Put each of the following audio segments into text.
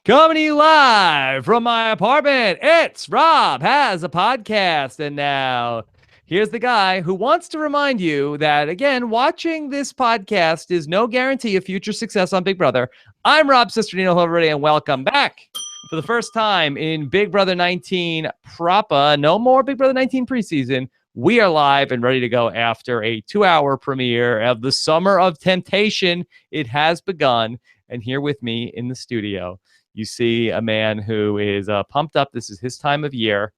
Coming to you live from my apartment, it's Rob Has a Podcast. And now, here's the guy who wants to remind you that, again, watching this podcast is no guarantee of future success on Big Brother. I'm Rob Cesternino, hello everybody, and welcome back. For the first time in Big Brother 19 proper, no more Big Brother 19 preseason, we are live and ready to go after a 2-hour premiere of the Summer of Temptation. It has begun. And here with me in the studio, you see a man who is pumped up. This is his time of year.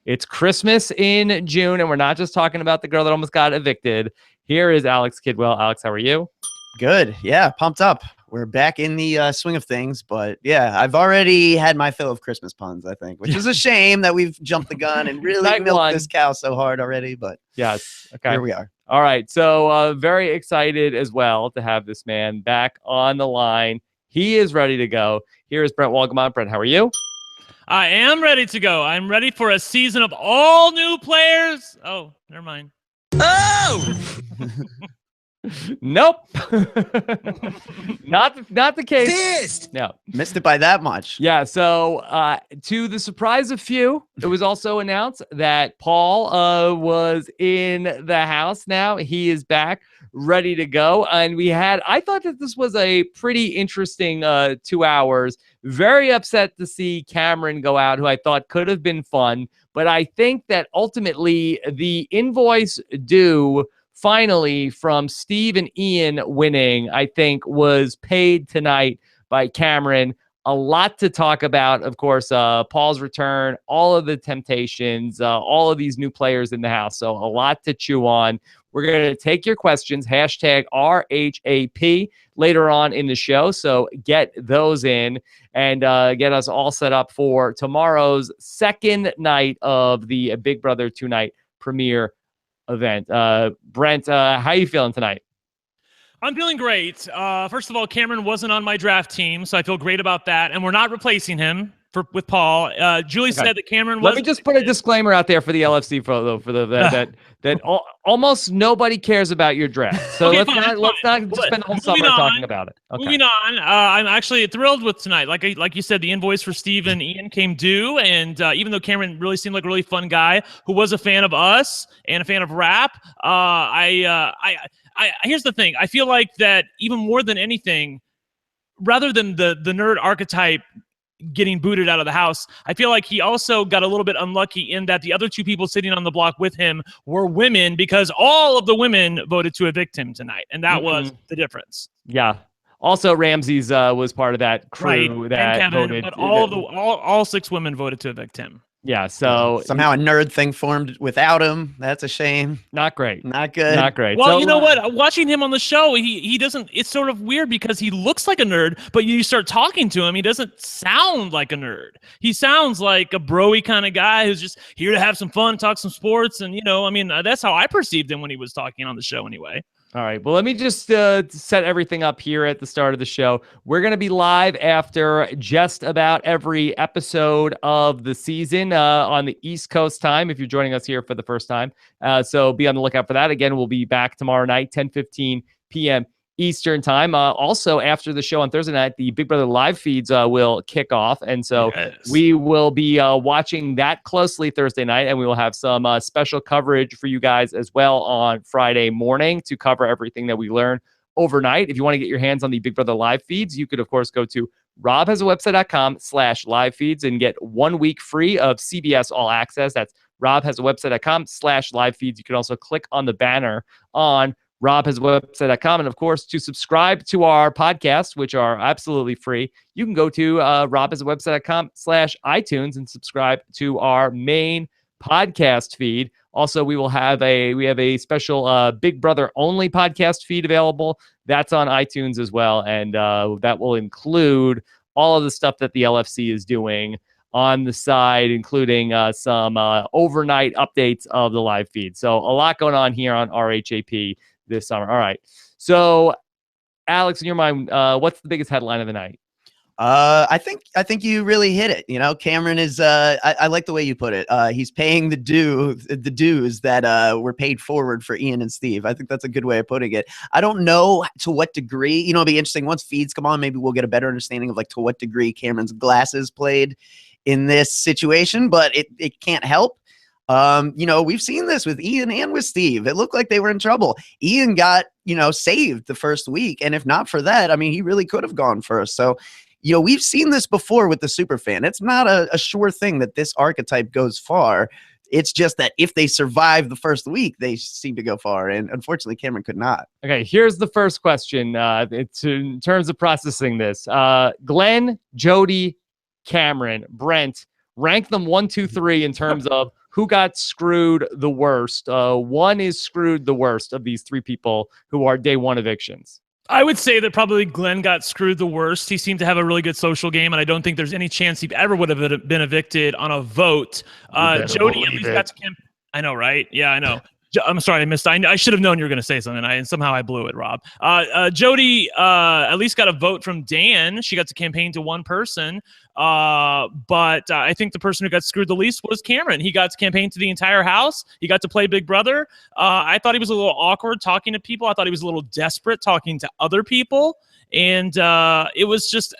It's Christmas in June, and we're not just talking about the girl that almost got evicted. Here is Alex Kidwell. Alex, how are you? Good. Yeah, pumped up. We're back in the swing of things, but yeah, I've already had my fill of Christmas puns, I think, which is a shame that we've jumped the gun and really milked this cow so hard already, but yes, okay, here we are. All right, so very excited as well to have this man back on the line. He is ready to go. Here is Brent Wolgamott. Brent, how are you? I am ready to go. I'm ready for a season of all new players. Oh, never mind. Oh! Nope. not the case. Pissed. No. Missed it by that much. Yeah, so to the surprise of few, it was also announced that Paul was in the house now. He is back, ready to go. And I thought that this was a pretty interesting 2 hours. Very upset to see Cameron go out, who I thought could have been fun. But I think that ultimately the invoice due finally from Steve and Ian winning, I think, was paid tonight by Cameron. A lot to talk about, of course, Paul's return, all of the temptations, all of these new players in the house. So a lot to chew on. We're going to take your questions, hashtag RHAP, later on in the show. So get those in and get us all set up for tomorrow's second night of the Big Brother 2-night premiere event. Brent, how you feeling tonight? I'm feeling great. First of all, Cameron wasn't on my draft team, so I feel great about that. And we're not replacing him with Paul. Julie said that Cameron was. Let me just put a disclaimer out there for the LFC that almost nobody cares about your draft. So let's not spend the whole summer talking about it. Okay. Moving on, I'm actually thrilled with tonight. Like you said, the invoice for Steve and Ian came due, and even though Cameron really seemed like a really fun guy who was a fan of us and a fan of RHAP, here's the thing. I feel like that even more than anything, rather than the nerd archetype getting booted out of the house, I feel like he also got a little bit unlucky in that the other two people sitting on the block with him were women, because all of the women voted to evict him tonight, and that was the difference. Yeah. Also, Ramsey's was part of that crew that Kevin, voted. But all 6 women voted to evict him. Yeah, so somehow a nerd thing formed without him. That's a shame. Not great. Not good. Not great. Well, so, you know what? Watching him on the show, he doesn't. It's sort of weird because he looks like a nerd, but you start talking to him, he doesn't sound like a nerd. He sounds like a bro-y kind of guy who's just here to have some fun, talk some sports, and that's how I perceived him when he was talking on the show. Anyway. All right. Well, let me just set everything up here at the start of the show. We're going to be live after just about every episode of the season on the East Coast time, if you're joining us here for the first time. So be on the lookout for that. Again, we'll be back tomorrow night, 10:15 p.m. Eastern time. Also, after the show on Thursday night, the Big Brother live feeds will kick off. And so we will be watching that closely Thursday night, and we will have some special coverage for you guys as well on Friday morning to cover everything that we learn overnight. If you want to get your hands on the Big Brother live feeds, you could, of course, go to robhasawebsite.com/live feeds and get 1 week free of CBS All Access. That's robhasawebsite.com/live feeds. You can also click on the banner on robhasawebsite.com. And of course, to subscribe to our podcasts, which are absolutely free, you can go to robhasawebsite.com/iTunes and subscribe to our main podcast feed. Also, we have a special Big Brother only podcast feed available. That's on iTunes as well. And that will include all of the stuff that the LFC is doing on the side, including some overnight updates of the live feed. So a lot going on here on RHAP this summer. All right. So, Alex, in your mind, what's the biggest headline of the night? I think you really hit it. You know, Cameron is I like the way you put it. He's paying the dues that were paid forward for Ian and Steve. I think that's a good way of putting it. I don't know to what degree, you know, it'll be interesting once feeds come on, maybe we'll get a better understanding of like to what degree Cameron's glasses played in this situation, but it can't help. You know, we've seen this with Ian and with Steve. It looked like they were in trouble. Ian got, you know, saved the first week. And if not for that, I mean, he really could have gone first. So, you know, we've seen this before with the superfan. It's not a sure thing that this archetype goes far. It's just that if they survive the first week, they seem to go far. And unfortunately, Cameron could not. Okay, here's the first question. It's in terms of processing this. Glenn, Jody, Cameron, Brent, rank them 1, 2, 3 in terms of who got screwed the worst. One is screwed the worst of these three people who are day one evictions. I would say that probably Glenn got screwed the worst. He seemed to have a really good social game, and I don't think there's any chance he ever would have been evicted on a vote. Jody at least got to camp. I know, right? Yeah, I know. I'm sorry, I missed. I should have known you were going to say something. And somehow I blew it, Rob. Jody at least got a vote from Dan. She got to campaign to one person. But I think the person who got screwed the least was Cameron. He got to campaign to the entire house. He got to play Big Brother. I thought he was a little awkward talking to people. I thought he was a little desperate talking to other people. And it was just,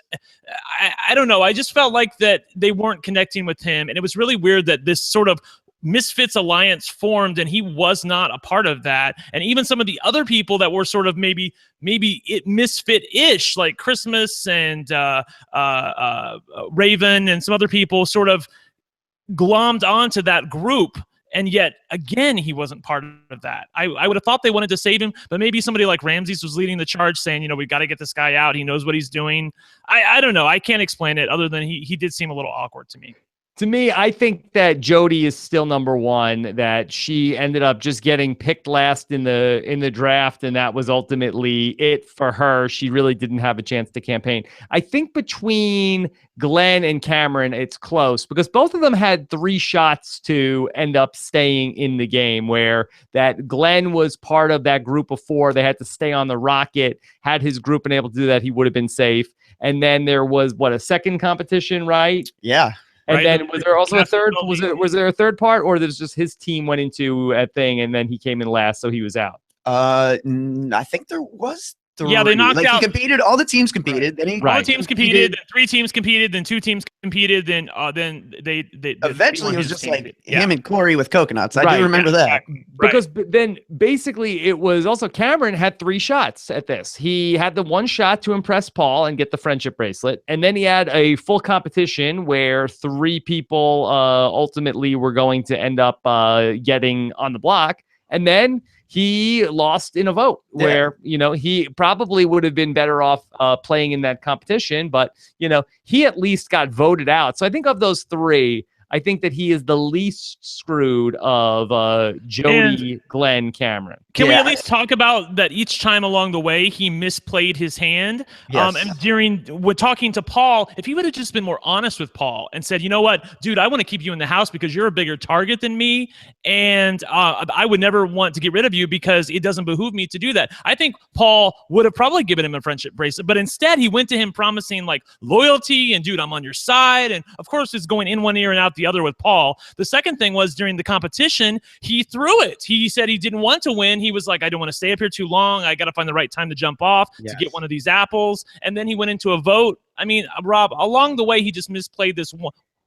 I don't know. I just felt like that they weren't connecting with him. And it was really weird that this sort of Misfits alliance formed and he was not a part of that. And even some of the other people that were sort of maybe it misfit-ish, like Christmas and Raven and some other people sort of glommed onto that group. And yet, again, he wasn't part of that. I would have thought they wanted to save him, but maybe somebody like Ramses was leading the charge saying, you know, we've got to get this guy out. He knows what he's doing. I don't know. I can't explain it other than he did seem a little awkward to me. To me, I think that Jody is still number one, that she ended up just getting picked last in the draft, and that was ultimately it for her. She really didn't have a chance to campaign. I think between Glenn and Cameron, it's close because both of them had 3 shots to end up staying in the game, where that Glenn was part of that group of 4. They had to stay on the rocket. Had his group been able to do that, he would have been safe. And then there was, a second competition, right? Yeah. And right. then was there also a third? Was there a third part, or there's just his team went into a thing and then he came in last, so he was out? I think there was 3. Yeah, they knocked out. He competed. All the teams competed. Then all the teams competed. Then 3 teams competed. Then 2 teams competed. Then they eventually it was just like him and Corey with coconuts. I do remember that. Exactly. Because then basically it was also Cameron had 3 shots at this. He had the 1 shot to impress Paul and get the friendship bracelet, and then he had a full competition where 3 people ultimately were going to end up getting on the block, and then he lost in a vote where, you know, he probably would have been better off playing in that competition, but, you know, he at least got voted out. So I think of those 3, I think that he is the least screwed of Jody, Glenn, Cameron. Can we at least talk about that each time along the way he misplayed his hand? Yes. And talking to Paul, if he would have just been more honest with Paul and said, you know what, dude, I want to keep you in the house because you're a bigger target than me, and I would never want to get rid of you because it doesn't behoove me to do that. I think Paul would have probably given him a friendship bracelet, but instead he went to him promising like loyalty and, dude, I'm on your side. And of course it's going in one ear and out the other with Paul. The second thing was during the competition, he threw it. He said he didn't want to win. He was like, I don't want to stay up here too long. I got to find the right time to jump off to get one of these apples. And then he went into a vote. I mean, Rob, along the way, he just misplayed this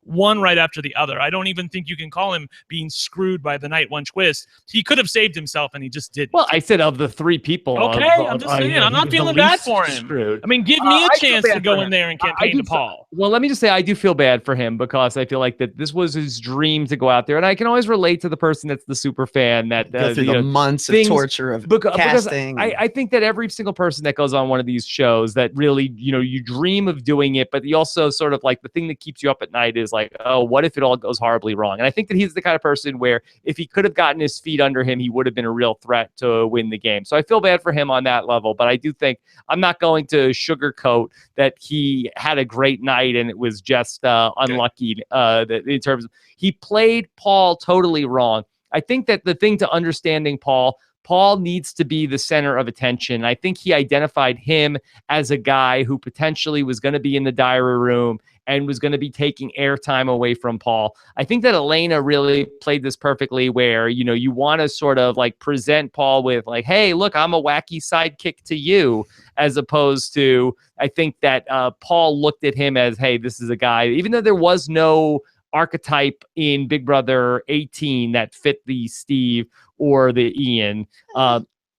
one right after the other. I don't even think you can call him being screwed by the night one twist. He could have saved himself, and he just didn't. Well, I said of the 3 people. Okay, I'm just saying. I'm not feeling bad for him. Screwed. I mean, give me a chance to go in there and campaign to Paul. Well, let me just say I do feel bad for him because I feel like that this was his dream to go out there, and I can always relate to the person that's the super fan that go through the months of torture of casting. I think that every single person that goes on one of these shows that really, you know, you dream of doing it, but you also sort of like the thing that keeps you up at night is like, oh, what if it all goes horribly wrong? And I think that he's the kind of person where if he could have gotten his feet under him, he would have been a real threat to win the game. So I feel bad for him on that level, but I do think I'm not going to sugarcoat that he had a great night and it was just unlucky in terms of he played Paul totally wrong. I think that the thing to understanding Paul Paul needs to be the center of attention. I think he identified him as a guy who potentially was going to be in the diary room and was going to be taking airtime away from Paul. I think that Elena really played this perfectly where, you want to sort of like present Paul with like, hey, look, I'm a wacky sidekick to you, as opposed to, I think that Paul looked at him as, hey, this is a guy, even though there was no archetype in Big Brother 18 that fit the Steve or the Ian.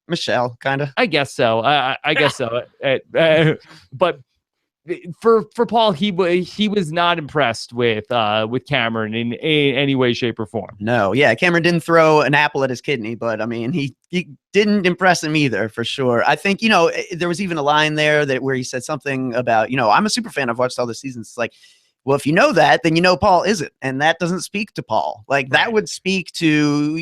Michelle, kind of. I guess so. I guess so. But for Paul, he was not impressed with Cameron in any way, shape, or form. No, yeah, Cameron didn't throw an apple at his kidney, but I mean, he didn't impress him either, for sure. I think there was even a line there where he said something about I'm a super fan. I've watched all the seasons. It's like, well, if you know that, then Paul isn't, and that doesn't speak to Paul. Like that would speak to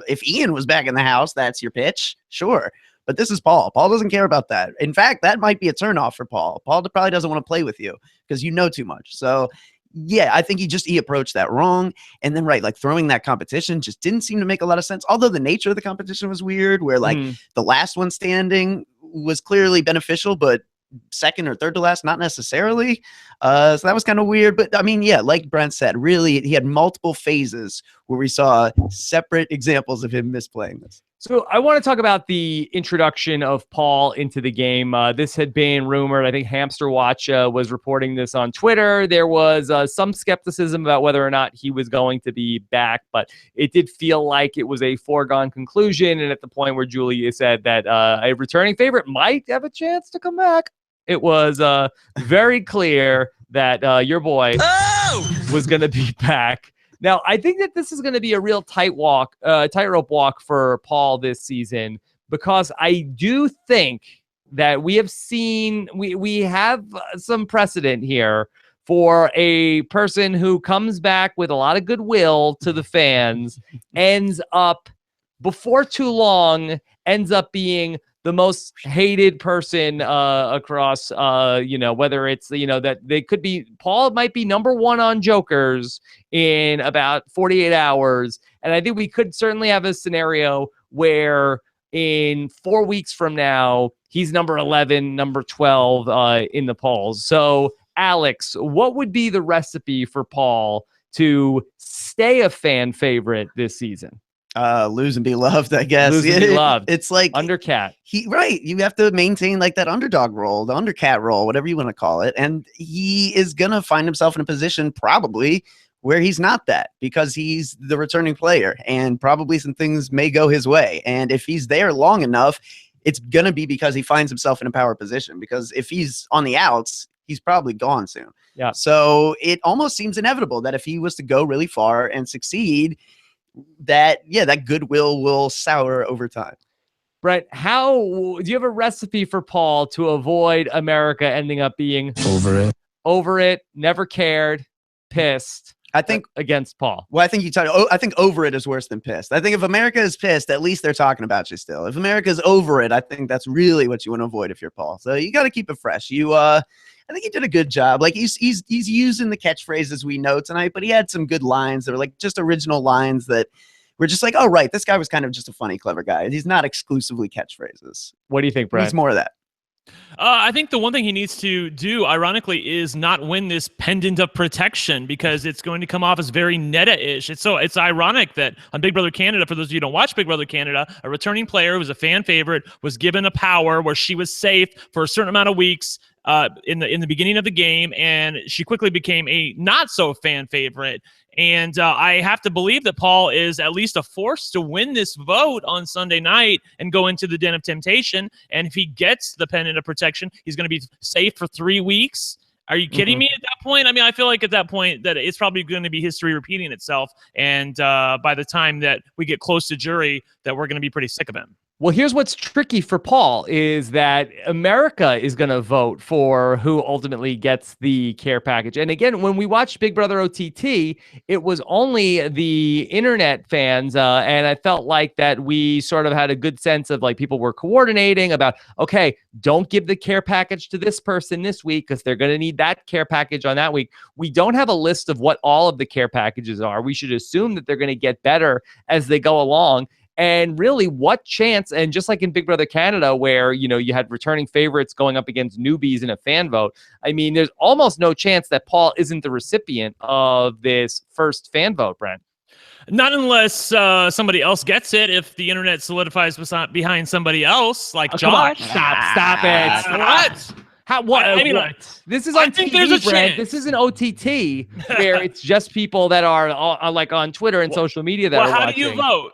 if Ian was back in the house, that's your pitch, sure. But this is Paul. Paul doesn't care about that. In fact, that might be a turnoff for Paul. Paul probably doesn't want to play with you because too much. So, yeah, I think he approached that wrong. And then, like throwing that competition just didn't seem to make a lot of sense. Although the nature of the competition was weird, where like the last one standing was clearly beneficial, but second or third to last, not necessarily. So that was kind of weird. But I mean, yeah, like Brent said, really, he had multiple phases where we saw separate examples of him misplaying this. So I want to talk about the introduction of Paul into the game. This had been rumored. I think Hamster Watch was reporting this on Twitter. There was some skepticism about whether or not he was going to be back, but it did feel like it was a foregone conclusion. And at the point where Julia said that a returning favorite might have a chance to come back, it was very clear that your boy was going to be back. Now, I think that this is going to be a real tightrope walk for Paul this season, because I do think that we have seen, we have some precedent here for a person who comes back with a lot of goodwill to the fans, ends up, before too long, ends up being the most hated person across, whether it's, that they could be, Paul might be #1 on Jokers in about 48 hours. And I think we could certainly have a scenario where in 4 weeks from now, he's number 11, number 12 in the polls. So, Alex, what would be the recipe for Paul to stay a fan favorite this season? Lose and be loved, I guess. Lose and be loved. It's like Undercat. You have to maintain like that underdog role, the undercat role, whatever you want to call it. And he is gonna find himself in a position probably where he's not that, because he's the returning player and probably some things may go his way. And if he's there long enough, it's gonna be because he finds himself in a power position. Because if he's on the outs, he's probably gone soon. Yeah. So it almost seems inevitable that if he was to go really far and succeed, that goodwill will sour over time. Brent, do you have a recipe for Paul to avoid America ending up being over it, never cared, pissed? I think against Paul. Well, I think I think over it is worse than pissed. I think if America is pissed, at least they're talking about you still. If America's over it, I think that's really what you want to avoid if you're Paul. So you got to keep it fresh. I think he did a good job. Like he's using the catchphrases we know tonight, but he had some good lines that were like just original lines that were just like, oh, right, this guy was kind of just a funny, clever guy. He's not exclusively catchphrases. What do you think, Brent? He's more of that. I think the one thing he needs to do, ironically, is not win this pendant of protection, because it's going to come off as very Netta-ish. It's ironic that on Big Brother Canada, for those of you who don't watch Big Brother Canada, a returning player who was a fan favorite was given a power where she was safe for a certain amount of weeks in the beginning of the game, and she quickly became a not so fan favorite. And I have to believe that Paul is at least a force to win this vote on Sunday night and go into the Den of Temptation. And if he gets the pendant of protection, he's going to be safe for 3 weeks. Are you kidding me at that point? I mean, I feel like at that point that it's probably going to be history repeating itself. And by the time that we get close to jury, that we're going to be pretty sick of him. Well, here's what's tricky for Paul is that America is going to vote for who ultimately gets the care package. And again, when we watched Big Brother OTT, it was only the internet fans. And I felt like that we sort of had a good sense of like people were coordinating about, okay, don't give the care package to this person this week because they're going to need that care package on that week. We don't have a list of what all of the care packages are. We should assume that they're going to get better as they go along. And really, what chance, and just like in Big Brother Canada, where, you had returning favorites going up against newbies in a fan vote, I mean, there's almost no chance that Paul isn't the recipient of this first fan vote, Brent. Not unless somebody else gets it. If the internet solidifies behind somebody else, like Josh. Stop it. What? How? What? I mean, what? This is on think TV, there's a Brent. chance. This is an OTT where it's just people that are like on Twitter and social media that are how watching. do you vote?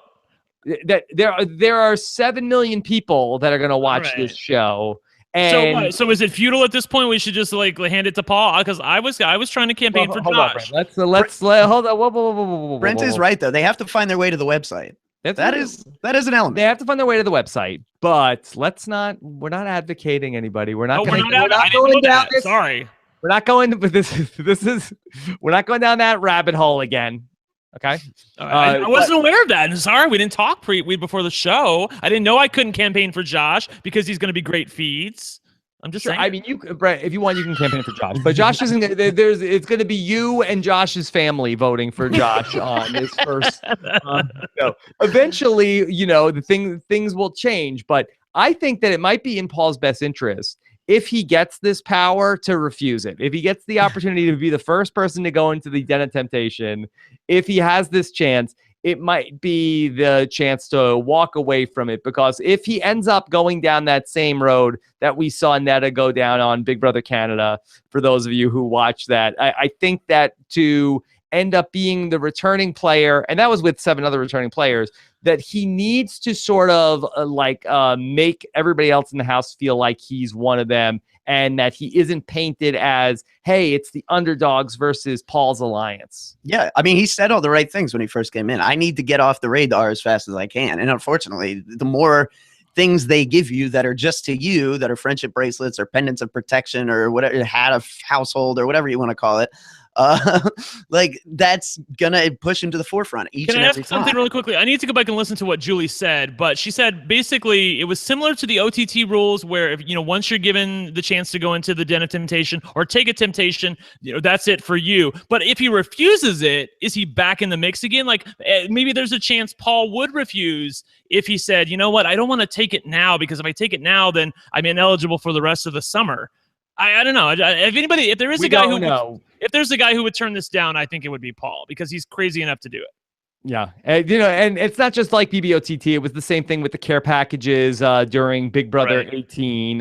That there are 7 million people that are going to watch this show. And so is it futile at this point? We should just like hand it to Paul, because I was trying to campaign for Josh. Let's hold on. Whoa. Brent is right though. They have to find their way to the website. That is an element. They have to find their way to the website, but we're not advocating anybody. We're not going down this. Sorry. We're not going to we're not going down that rabbit hole again. Okay. I wasn't aware of that. Sorry, we didn't talk before the show. I didn't know I couldn't campaign for Josh because he's going to be great feeds. I'm just saying. I mean, Brent, if you want, you can campaign for Josh, but Josh isn't. It's going to be you and Josh's family voting for Josh on his first. Eventually, the things will change, but I think that it might be in Paul's best interest if he gets this power to refuse it. If he gets the opportunity to be the first person to go into the Den of Temptation, if he has this chance, it might be the chance to walk away from it, because if he ends up going down that same road that we saw Netta go down on Big Brother Canada, for those of you who watch that, I think that to end up being the returning player, and that was with 7 other returning players, that he needs to sort of make everybody else in the house feel like he's one of them, and that he isn't painted as, hey, it's the underdogs versus Paul's alliance. Yeah, I mean, he said all the right things when he first came in. I need to get off the radar as fast as I can. And unfortunately, the more things they give you that are just to you, that are friendship bracelets or pendants of protection or whatever, hat of household or whatever you want to call it, like that's gonna push him to the forefront each and every time. Can I ask something really quickly? I need to go back and listen to what Julie said, but she said basically it was similar to the OTT rules, where if once you're given the chance to go into the Den of Temptation or take a temptation, that's it for you. But if he refuses it, is he back in the mix again? Like maybe there's a chance Paul would refuse if he said, you know what, I don't want to take it now, because if I take it now, then I'm ineligible for the rest of the summer. I don't know. If there's a guy who would turn this down, I think it would be Paul, because he's crazy enough to do it. Yeah. And it's not just like BBOTT. It was the same thing with the care packages during Big Brother 18,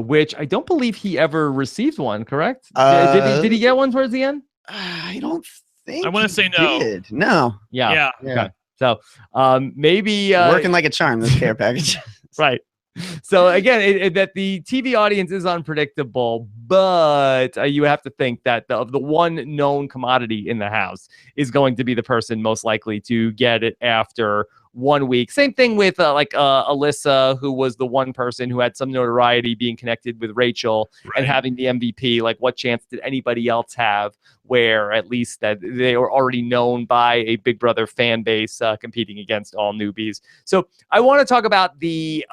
which I don't believe he ever received one, correct? Did he get one towards the end? I don't think I want to say no. Did. No. Yeah. Okay. So maybe working like a charm, this care package. Right. So again, that the TV audience is unpredictable, but you have to think that of the one known commodity in the house is going to be the person most likely to get it after 1 week. Same thing with Alyssa, who was the one person who had some notoriety being connected with Rachel and having the MVP. Like, what chance did anybody else have where at least that they were already known by a Big Brother fan base competing against all newbies? So I want to talk about the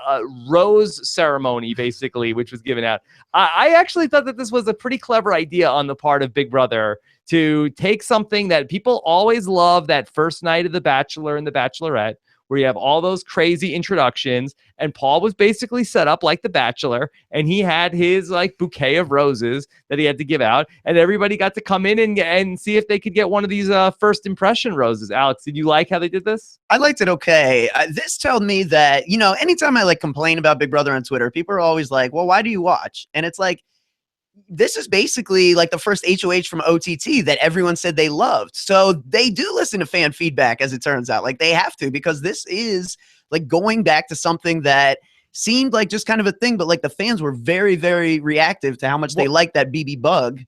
rose ceremony, basically, which was given out. I actually thought that this was a pretty clever idea on the part of Big Brother to take something that people always love, that first night of The Bachelor and The Bachelorette, where you have all those crazy introductions, and Paul was basically set up like The Bachelor, and he had his like bouquet of roses that he had to give out, and everybody got to come in and see if they could get one of these first impression roses. Alex, did you like how they did this? I liked it okay. This told me that, anytime I complain about Big Brother on Twitter, people are always like, well, why do you watch? And it's like, this is basically like the first HOH from OTT that everyone said they loved. So they do listen to fan feedback, as it turns out. Like, they have to, because this is like going back to something that seemed like just kind of a thing, but like the fans were very, very reactive to how much they liked that BB bug.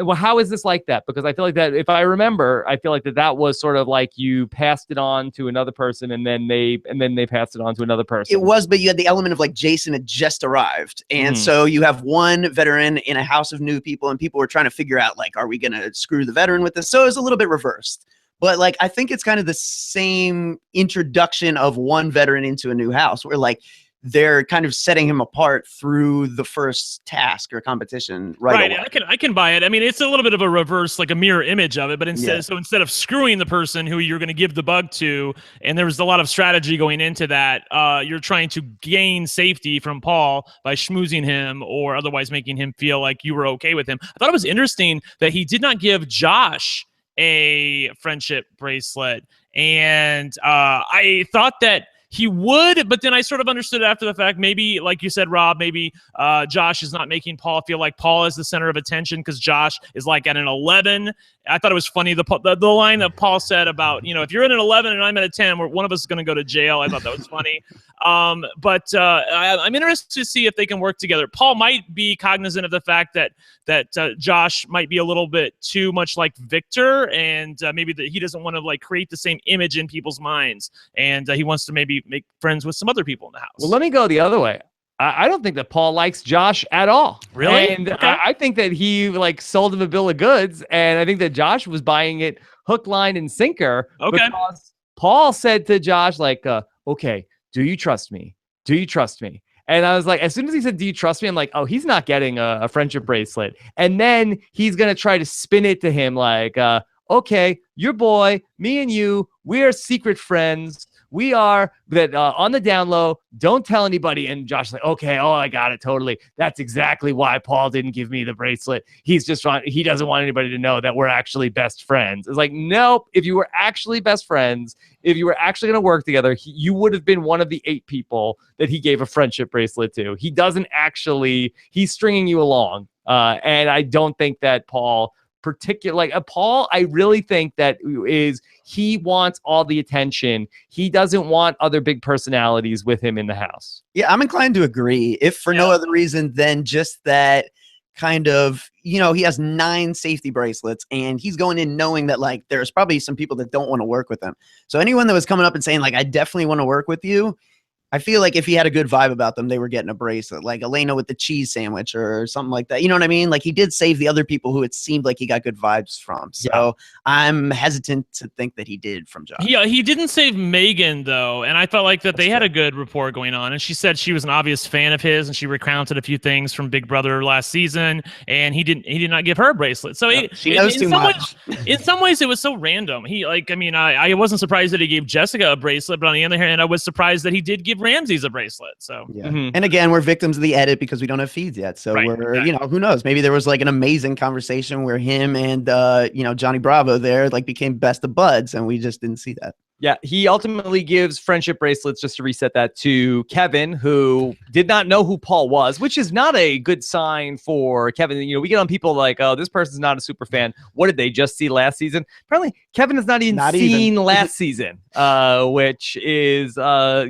Well, how is this like that? Because I feel like that, if I remember, I feel like that was sort of like you passed it on to another person, and then they passed it on to another person. It was, but you had the element of like Jason had just arrived, and so you have one veteran in a house of new people, and people were trying to figure out like, are we gonna screw the veteran with this? So it was a little bit reversed. But like, I think it's kind of the same introduction of one veteran into a new house, where like they're kind of setting him apart through the first task or competition right away. I can buy it. I mean, it's a little bit of a reverse, like a mirror image of it, but instead of screwing the person who you're going to give the bug to, and there was a lot of strategy going into that, you're trying to gain safety from Paul by schmoozing him or otherwise making him feel like you were okay with him. I thought it was interesting that he did not give Josh a friendship bracelet, and I thought that he would, but then I sort of understood after the fact, maybe, like you said, Rob, maybe Josh is not making Paul feel like Paul is the center of attention because Josh is like at an 11. I thought it was funny, the line that Paul said about, if you're at an 11 and I'm at a 10, one of us is going to go to jail. I thought that was funny. But I'm interested to see if they can work together. Paul might be cognizant of the fact that Josh might be a little bit too much like Victor, and maybe that he doesn't want to like create the same image in people's minds, and he wants to maybe make friends with some other people in the house. Well, let me go the other way. I don't think that Paul likes Josh at all. Really? And I think that he like sold him a bill of goods, and I think that Josh was buying it hook, line, and sinker. Okay. Because Paul said to Josh, like, okay, do you trust me? Do you trust me? And I was like, as soon as he said, do you trust me? I'm like, oh, he's not getting a friendship bracelet. And then he's going to try to spin it to him like, okay, your boy, me and you, we are secret friends. We are that on the down low. Don't tell anybody. And Josh's like, okay, oh, I got it. Totally. That's exactly why Paul didn't give me the bracelet. He doesn't want anybody to know that we're actually best friends. It's like, nope. If you were actually best friends, if you were actually going to work together, you would have been one of the 8 people that he gave a friendship bracelet to. He doesn't actually, he's stringing you along. And I don't think that Paul Paul, I really think that he wants all the attention. He doesn't want other big personalities with him in the house. Yeah, I'm inclined to agree. If for no other reason than just that kind of, he has 9 safety bracelets and he's going in knowing that like there's probably some people that don't want to work with him. So anyone that was coming up and saying like, I definitely want to work with you, I feel like if he had a good vibe about them, they were getting a bracelet, like Elena with the cheese sandwich or something like that. You know what I mean? Like he did save the other people who it seemed like he got good vibes from. So I'm hesitant to think that he did from Josh. Yeah, he didn't save Megan though, and I felt like that they had a good rapport going on. And she said she was an obvious fan of his, and she recounted a few things from Big Brother last season, and he did not give her a bracelet. So she knows too much. In some ways, it was so random. I wasn't surprised that he gave Jessica a bracelet, but on the other hand, I was surprised that he did give Ramsey's a bracelet. So and again, we're victims of the edit because we don't have feeds yet. So who knows? Maybe there was like an amazing conversation where him and Johnny Bravo there like became best of buds, and we just didn't see that. Yeah, he ultimately gives friendship bracelets, just to reset that, to Kevin, who did not know who Paul was, which is not a good sign for Kevin. We get on people like, oh, this person's not a super fan. What did they just see last season? Apparently, Kevin has not even seen last season, which is, a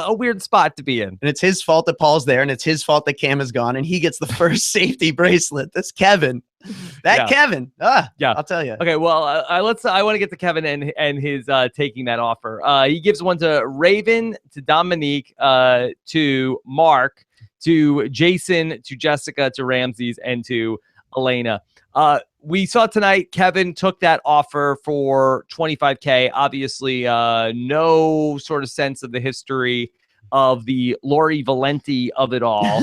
weird spot to be in. And it's his fault that Paul's there, and it's his fault that Cam is gone, and he gets the first safety bracelet. That's Kevin. Kevin. I'll tell you. Okay, well, I want to get to Kevin and his taking that offer. He gives one to Raven, to Dominique, to Mark, to Jason, to Jessica, to Ramses, and to Elena. We saw tonight Kevin took that offer for $25K. Obviously, no sort of sense of the history of the Lori Valenti of it all,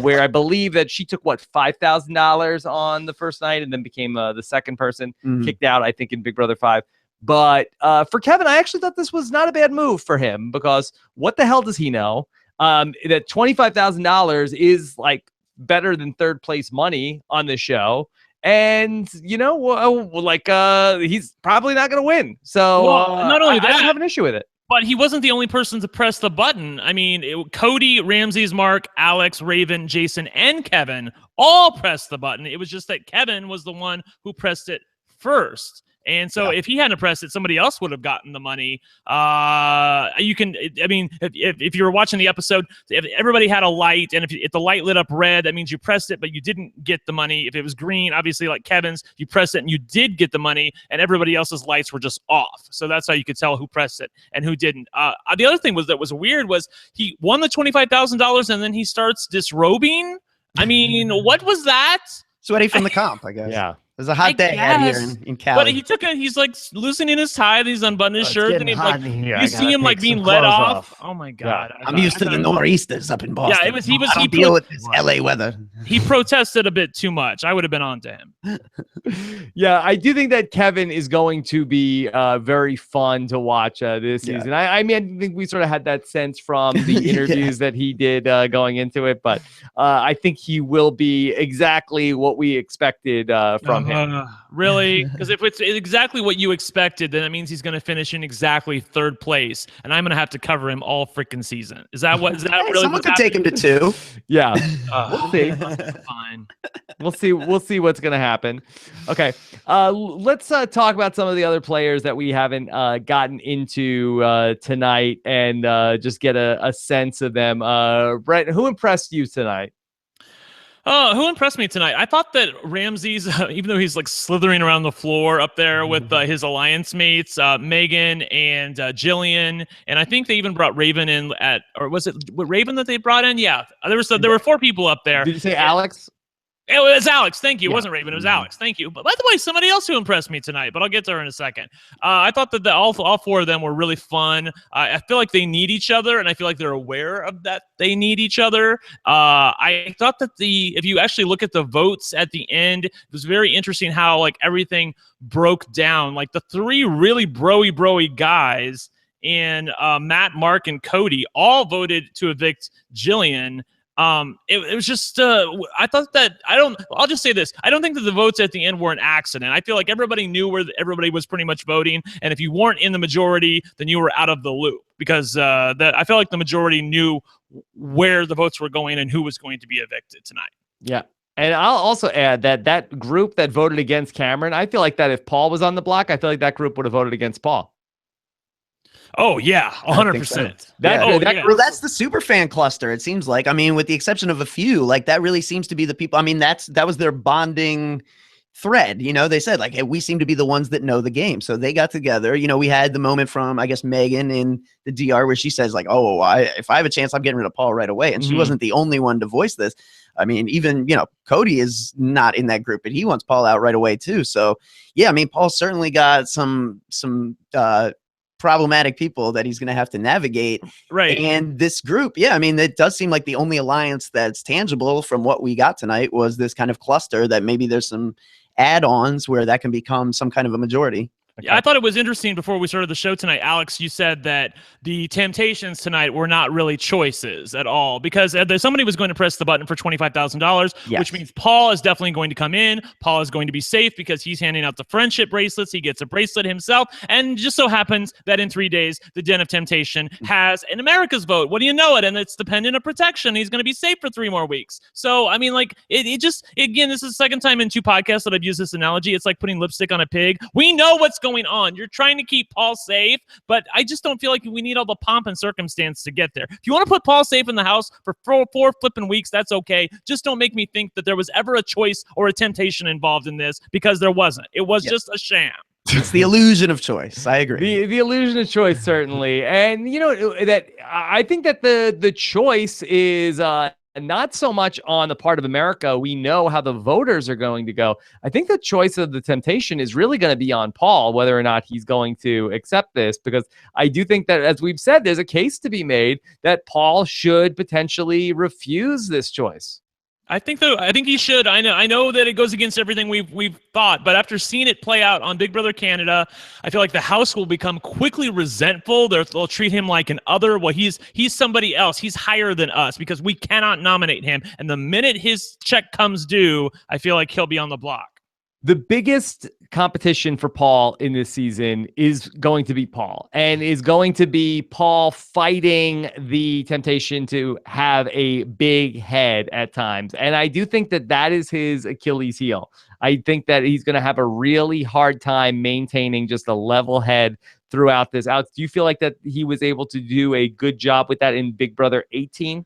where I believe that she took $5,000 on the first night and then became the second person kicked out, I think, in Big Brother 5. But for Kevin, I actually thought this was not a bad move for him, because what the hell does he know? That $25,000 is like better than third place money on the show. And, he's probably not going to win. So not only that, I don't have an issue with it. But he wasn't the only person to press the button. I mean, Cody, Ramses, Mark, Alex, Raven, Jason, and Kevin all pressed the button. It was just that Kevin was the one who pressed it first. And so if he hadn't pressed it, somebody else would have gotten the money. If you were watching the episode, if everybody had a light, and if the light lit up red, that means you pressed it, but you didn't get the money. If it was green, obviously like Kevin's, you pressed it and you did get the money, and everybody else's lights were just off. So that's how you could tell who pressed it and who didn't. The other thing that was weird was he won the $25,000 and then he starts disrobing. I mean, what was that? Sweaty from the comp, I guess. Yeah. There's a hot day out here in Cali. But he's like loosening his tie, he's unbuttoning his shirt, and he's like, you see him like being let off. Oh my God. Yeah. I'm used to the nor'easters up in Boston. Yeah, I don't deal with this LA weather. He protested a bit too much. I would have been on to him. Yeah, I do think that Kevin is going to be very fun to watch this season. I mean, I think we sort of had that sense from the interviews that he did going into it, but I think he will be exactly what we expected from him. Really? Because if it's exactly what you expected, then that means he's going to finish in exactly 3rd place, and I'm going to have to cover him all freaking season. Is that what? Is that really? Someone could take him to 2. Yeah, we'll see. Fine. We'll see what's going to happen. Okay, let's talk about some of the other players that we haven't gotten into tonight, and just get a sense of them. Brent, who impressed you tonight? Who impressed me tonight? I thought that Ramsey's, even though he's like slithering around the floor up there with his alliance mates, Megan and Jillian, and I think they even brought Raven in or was it Raven that they brought in? Yeah, there were 4 people up there. Did you say Alex? It was Alex. Thank you. It wasn't Raven. It was Alex. Thank you. But by the way, somebody else who impressed me tonight, but I'll get to her in a second. I thought that all 4 of them were really fun. I feel like they need each other, and I feel like they're aware of that they need each other. I thought that if you actually look at the votes at the end, it was very interesting how like everything broke down. Like the 3 really broy guys and Matt, Mark, and Cody all voted to evict Jillian. It was just I thought that I'll just say this. I don't think that the votes at the end were an accident. I feel like everybody knew where everybody was pretty much voting, and if you weren't in the majority, then you were out of the loop, because I felt like the majority knew where the votes were going and who was going to be evicted tonight. Yeah. And I'll also add that group that voted against Cameron, I feel like that if Paul was on the block, I feel like that group would have voted against Paul. Oh yeah, 100%. Well, that's the super fan cluster. It seems like. I mean, with the exception of a few, like that really seems to be the people. I mean, that was their bonding thread. You know, they said like, hey, we seem to be the ones that know the game, so they got together. You know, we had the moment from I guess Megan in the DR where she says like, oh, if I have a chance, I'm getting rid of Paul right away, and she wasn't the only one to voice this. I mean, even Cody is not in that group, but he wants Paul out right away too. So yeah, I mean, Paul certainly got some problematic people that he's going to have to navigate. Right. And this group, yeah, I mean, it does seem like the only alliance that's tangible from what we got tonight was this kind of cluster that maybe there's some add-ons where that can become some kind of a majority. Okay. I thought it was interesting before we started the show tonight, Alex, you said that the temptations tonight were not really choices at all, because somebody was going to press the button for $25,000, which means Paul is definitely going to come in. Paul is going to be safe because he's handing out the friendship bracelets. He gets a bracelet himself. And just so happens that in 3 days, the Den of Temptation has an America's vote. What do you know it? And it's dependent on protection. He's going to be safe for 3 more weeks. So, I mean, like, again, this is the second time in 2 podcasts that I've used this analogy. It's like putting lipstick on a pig. We know what's going on. You're trying to keep Paul safe, but I just don't feel like we need all the pomp and circumstance to get there. If you want to put Paul safe in the house for 4 flipping weeks, that's okay. Just don't make me think that there was ever a choice or a temptation involved in this, because there wasn't. It was just a sham. It's the illusion of choice. I agree. The illusion of choice, certainly. And that I think that the choice is not so much on the part of America. We know how the voters are going to go. I think the choice of the temptation is really going to be on Paul, whether or not he's going to accept this, because I do think that, as we've said, there's a case to be made that Paul should potentially refuse this choice. I think he should. I know that it goes against everything we've thought, but after seeing it play out on Big Brother Canada, I feel like the house will become quickly resentful. They'll treat him like an other. Well, he's somebody else. He's higher than us because we cannot nominate him. And the minute his check comes due, I feel like he'll be on the block. The biggest competition for Paul in this season is going to be Paul, and is going to be Paul fighting the temptation to have a big head at times. And I do think that that is his Achilles heel. I think that he's going to have a really hard time maintaining just a level head throughout this. Alex, do you feel like that he was able to do a good job with that in Big Brother 18?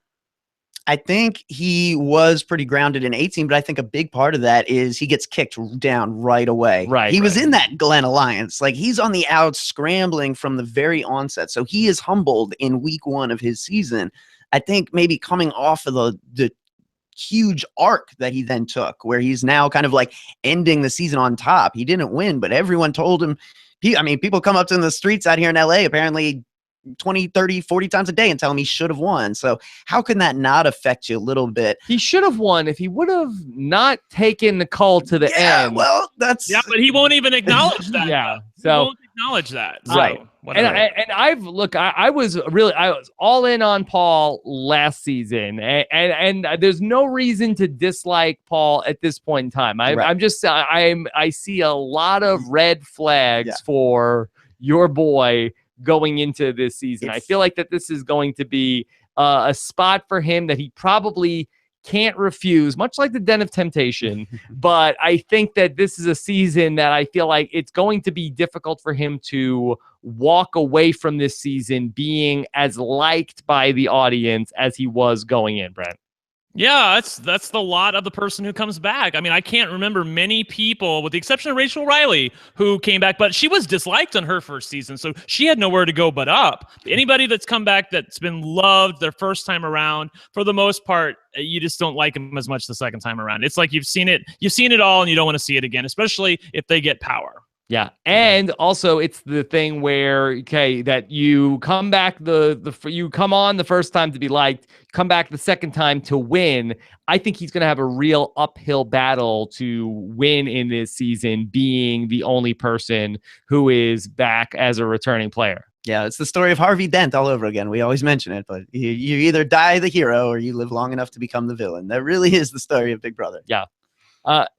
I think he was pretty grounded in 18, but I think a big part of that is he gets kicked down right away. Right. He was in that Glenn alliance. Like, he's on the outs scrambling from the very onset. So he is humbled in week 1 of his season. I think maybe coming off of the huge arc that he then took, where he's now kind of like ending the season on top. He didn't win, but everyone told him. I mean, people come up to the streets out here in LA apparently 20, 30, 40 times a day and tell him he should have won. So how can that not affect you a little bit? He should have won if he would have not taken the call to the end. Well, that's but he won't even acknowledge that. Yeah, he won't acknowledge that. Right. So, and I was all in on Paul last season, and there's no reason to dislike Paul at this point in time. I see a lot of red flags for your boy going into this season. I feel like that this is going to be a spot for him that he probably can't refuse, much like the Den of Temptation. But I think that this is a season that I feel like it's going to be difficult for him to walk away from this season being as liked by the audience as he was going in, Brent. Yeah, that's the lot of the person who comes back. I mean, I can't remember many people, with the exception of Rachel Riley, who came back, but she was disliked on her first season, so she had nowhere to go but up. Anybody that's come back that's been loved their first time around, for the most part, you just don't like them as much the second time around. It's like you've seen it all, and you don't want to see it again, especially if they get power. Yeah, and also it's the thing where that you come back you come on the first time to be liked, come back the second time to win. I think he's going to have a real uphill battle to win in this season, being the only person who is back as a returning player. Yeah, it's the story of Harvey Dent all over again. We always mention it, but you either die the hero or you live long enough to become the villain. That really is the story of Big Brother. Yeah.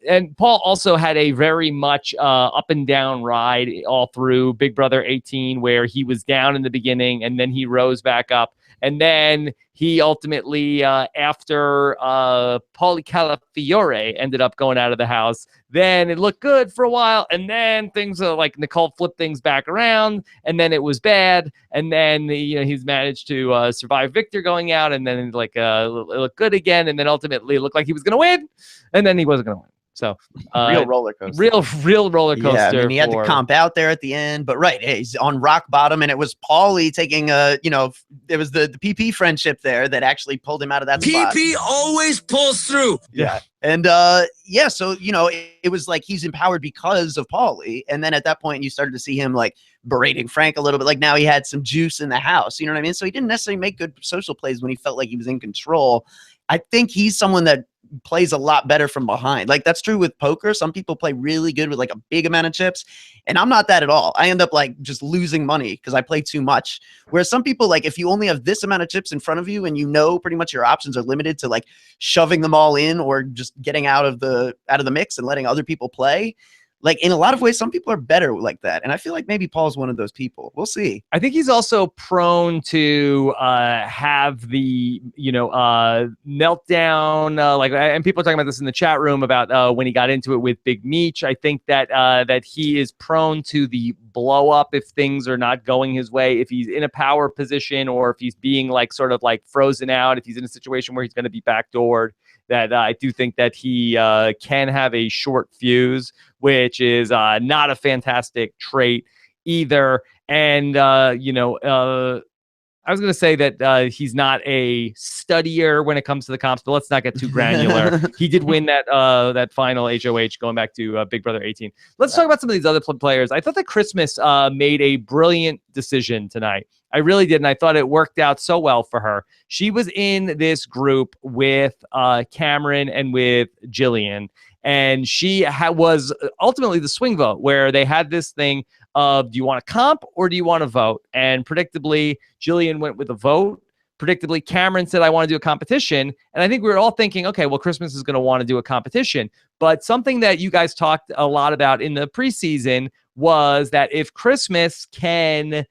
And Paul also had a very much up and down ride all through Big Brother 18, where he was down in the beginning and then he rose back up. And then he ultimately, after Paulie Calafiore ended up going out of the house, then it looked good for a while. And then things are like Nicole flipped things back around, and then it was bad. And then he's managed to survive Victor going out, and then it looked good again. And then ultimately it looked like he was going to win, and then he wasn't going to win. So real roller coaster. Real roller coaster. Yeah, I mean, he had to comp out there at the end, but he's on rock bottom, and it was Paulie taking it was the PP friendship there that actually pulled him out of that spot. PP always pulls through. Yeah. And so it was like he's empowered because of Paulie, and then at that point you started to see him like berating Frank a little bit. Like now he had some juice in the house, you know what I mean? So he didn't necessarily make good social plays when he felt like he was in control. I think he's someone that plays a lot better from behind. Like that's true with poker. Some people play really good with like a big amount of chips, and I'm not that at all. I end up like just losing money because I play too much. Whereas some people, like if you only have this amount of chips in front of you and pretty much your options are limited to like shoving them all in or just getting out of the mix and letting other people play. Like in a lot of ways, some people are better like that. And I feel like maybe Paul's one of those people. We'll see. I think he's also prone to have the, meltdown. And people are talking about this in the chat room about when he got into it with Big Meech. I think that he is prone to the blow up if things are not going his way, if he's in a power position or if he's being sort of frozen out, if he's in a situation where he's going to be backdoored. That I do think that he can have a short fuse, which is not a fantastic trait either. And, I was going to say that he's not a studier when it comes to the comps, but let's not get too granular. He did win that final HOH going back to Big Brother 18. Let's talk about some of these other players. I thought that Christmas made a brilliant decision tonight. I really did, and I thought it worked out so well for her. She was in this group with Cameron and with Jillian, and she was ultimately the swing vote, where they had this thing of, do you want to comp or do you want to vote? And predictably, Jillian went with a vote. Predictably, Cameron said, I want to do a competition. And I think we were all thinking, okay, well, Christmas is going to want to do a competition. But something that you guys talked a lot about in the preseason was that if Christmas can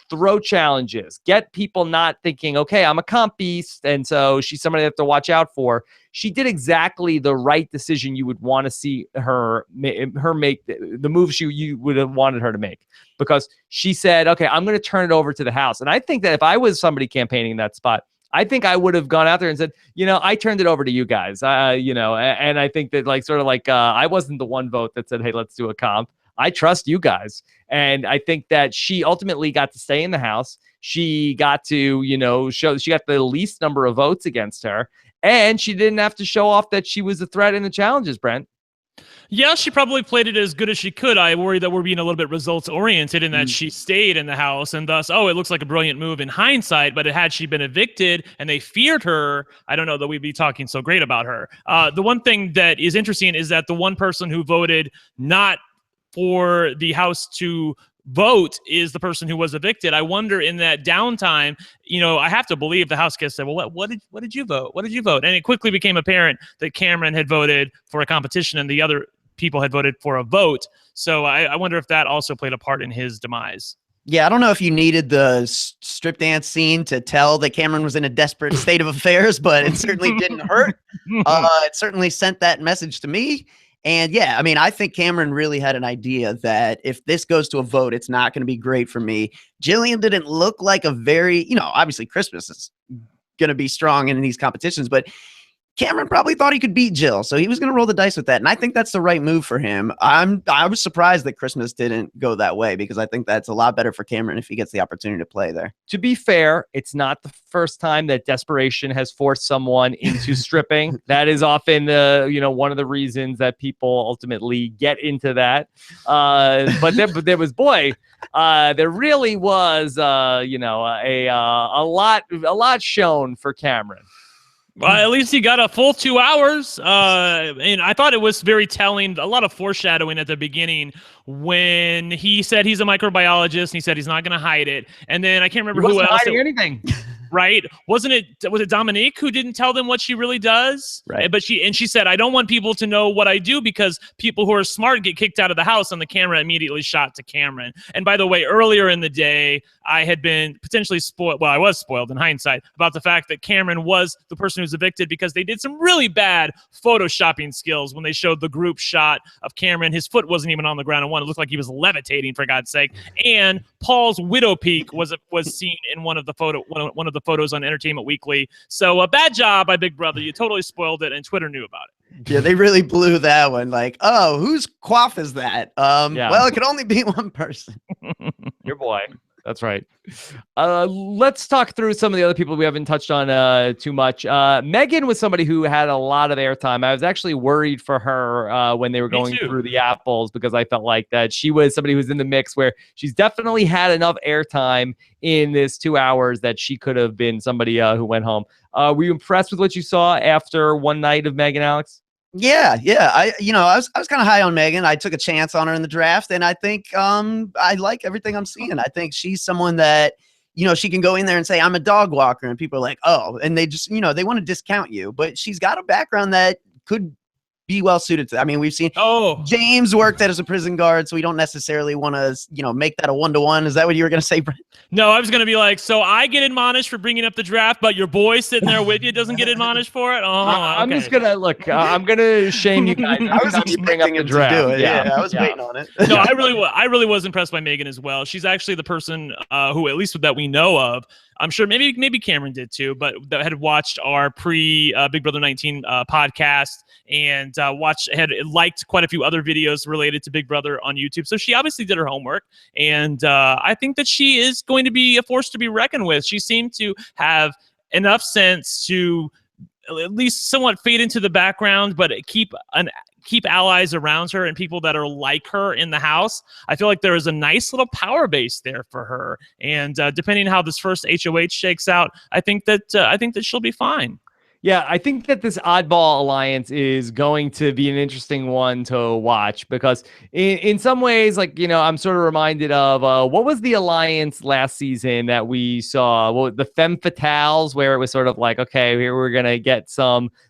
throw challenges, get people not thinking, okay, I'm a comp beast, and so she's somebody I have to watch out for. She did exactly the right decision you would want to see her make the moves you would have wanted her to make, because she said, okay, I'm going to turn it over to the house. And I think that if I was somebody campaigning in that spot, I think I would have gone out there and said, I turned it over to you guys, and I think that I wasn't the one vote that said, hey, let's do a comp. I trust you guys. And I think that she ultimately got to stay in the house. She got to, she got the least number of votes against her. and she didn't have to show off that she was a threat in the challenges, Brent. Yeah, she probably played it as good as she could. I worry that we're being a little bit results-oriented in that she stayed in the house, and thus, it looks like a brilliant move in hindsight, but had she been evicted and they feared her, I don't know that we'd be talking so great about her. The one thing that is interesting is that the one person who voted not for the house to vote is the person who was evicted. I wonder in that downtime, I have to believe the house guest said, well, what did you vote? What did you vote? And it quickly became apparent that Cameron had voted for a competition and the other people had voted for a vote. So I wonder if that also played a part in his demise. Yeah, I don't know if you needed the strip dance scene to tell that Cameron was in a desperate state of affairs, but it certainly didn't hurt. It certainly sent that message to me. And yeah, I mean, I think Cameron really had an idea that if this goes to a vote, it's not going to be great for me. Jillian didn't look like a very, obviously Christmas is going to be strong in these competitions, but Cameron probably thought he could beat Jill, so he was going to roll the dice with that, and I think that's the right move for him. I was surprised that Christmas didn't go that way because I think that's a lot better for Cameron if he gets the opportunity to play there. To be fair, it's not the first time that desperation has forced someone into stripping. That is often one of the reasons that people ultimately get into that. But there was there really was a lot shown for Cameron. At least he got a full 2 hours. And I thought it was very telling, a lot of foreshadowing at the beginning when he said he's a microbiologist and he said he's not going to hide it. And then I can't remember who else. Hiding anything. Right? Was it Dominique who didn't tell them what she really does? Right. But she said, I don't want people to know what I do because people who are smart get kicked out of the house, and the camera immediately shot to Cameron. And by the way, earlier in the day, I had been potentially spoiled. Well, I was spoiled in hindsight about the fact that Cameron was the person who's evicted because they did some really bad photoshopping skills when they showed the group shot of Cameron. His foot wasn't even on the ground. It looked like he was levitating, for God's sake. And Paul's widow peak was seen in one of the photos on Entertainment Weekly. So a bad job by Big Brother. You totally spoiled it, and Twitter knew about it. Yeah, they really blew that one. Like, oh, whose quaff is that? Well, it could only be one person. Your boy. That's right. Let's talk through some of the other people we haven't touched on too much. Megan was somebody who had a lot of airtime. I was actually worried for her when they were going through the apples because I felt like that she was somebody who was in the mix where she's definitely had enough airtime in this 2 hours that she could have been somebody who went home. Were you impressed with what you saw after one night of Megan, Alex? Yeah. I was kind of high on Megan. I took a chance on her in the draft, and I think I like everything I'm seeing. I think she's someone that, she can go in there and say, I'm a dog walker, and people are like, oh, and they just, they want to discount you, but she's got a background that could be well suited to. I mean, we've seen James worked as a prison guard, so we don't necessarily want to, make that a 1-to-1. Is that what you were going to say, Brent? No, I was going to be like, so I get admonished for bringing up the draft, but your boy sitting there with you doesn't get admonished for it? I'm just going to look. I'm going to shame you guys. I was expecting him to do it. Yeah, I was waiting on it. No, I really was impressed by Megan as well. She's actually the person who, at least that we know of, I'm sure maybe Cameron did too, but that had watched our pre Big Brother 19 podcast and had liked quite a few other videos related to Big Brother on YouTube. So she obviously did her homework, and I think that she is going to be a force to be reckoned with. She seemed to have enough sense to at least somewhat fade into the background, but keep allies around her and people that are like her in the house. I feel like there is a nice little power base there for her. And depending on how this first HOH shakes out, I think that she'll be fine. Yeah, I think that this oddball alliance is going to be an interesting one to watch because in some ways, like, I'm sort of reminded of what was the alliance last season that we saw? Well, the Femme Fatales, where it was sort of like, okay, here we're going to get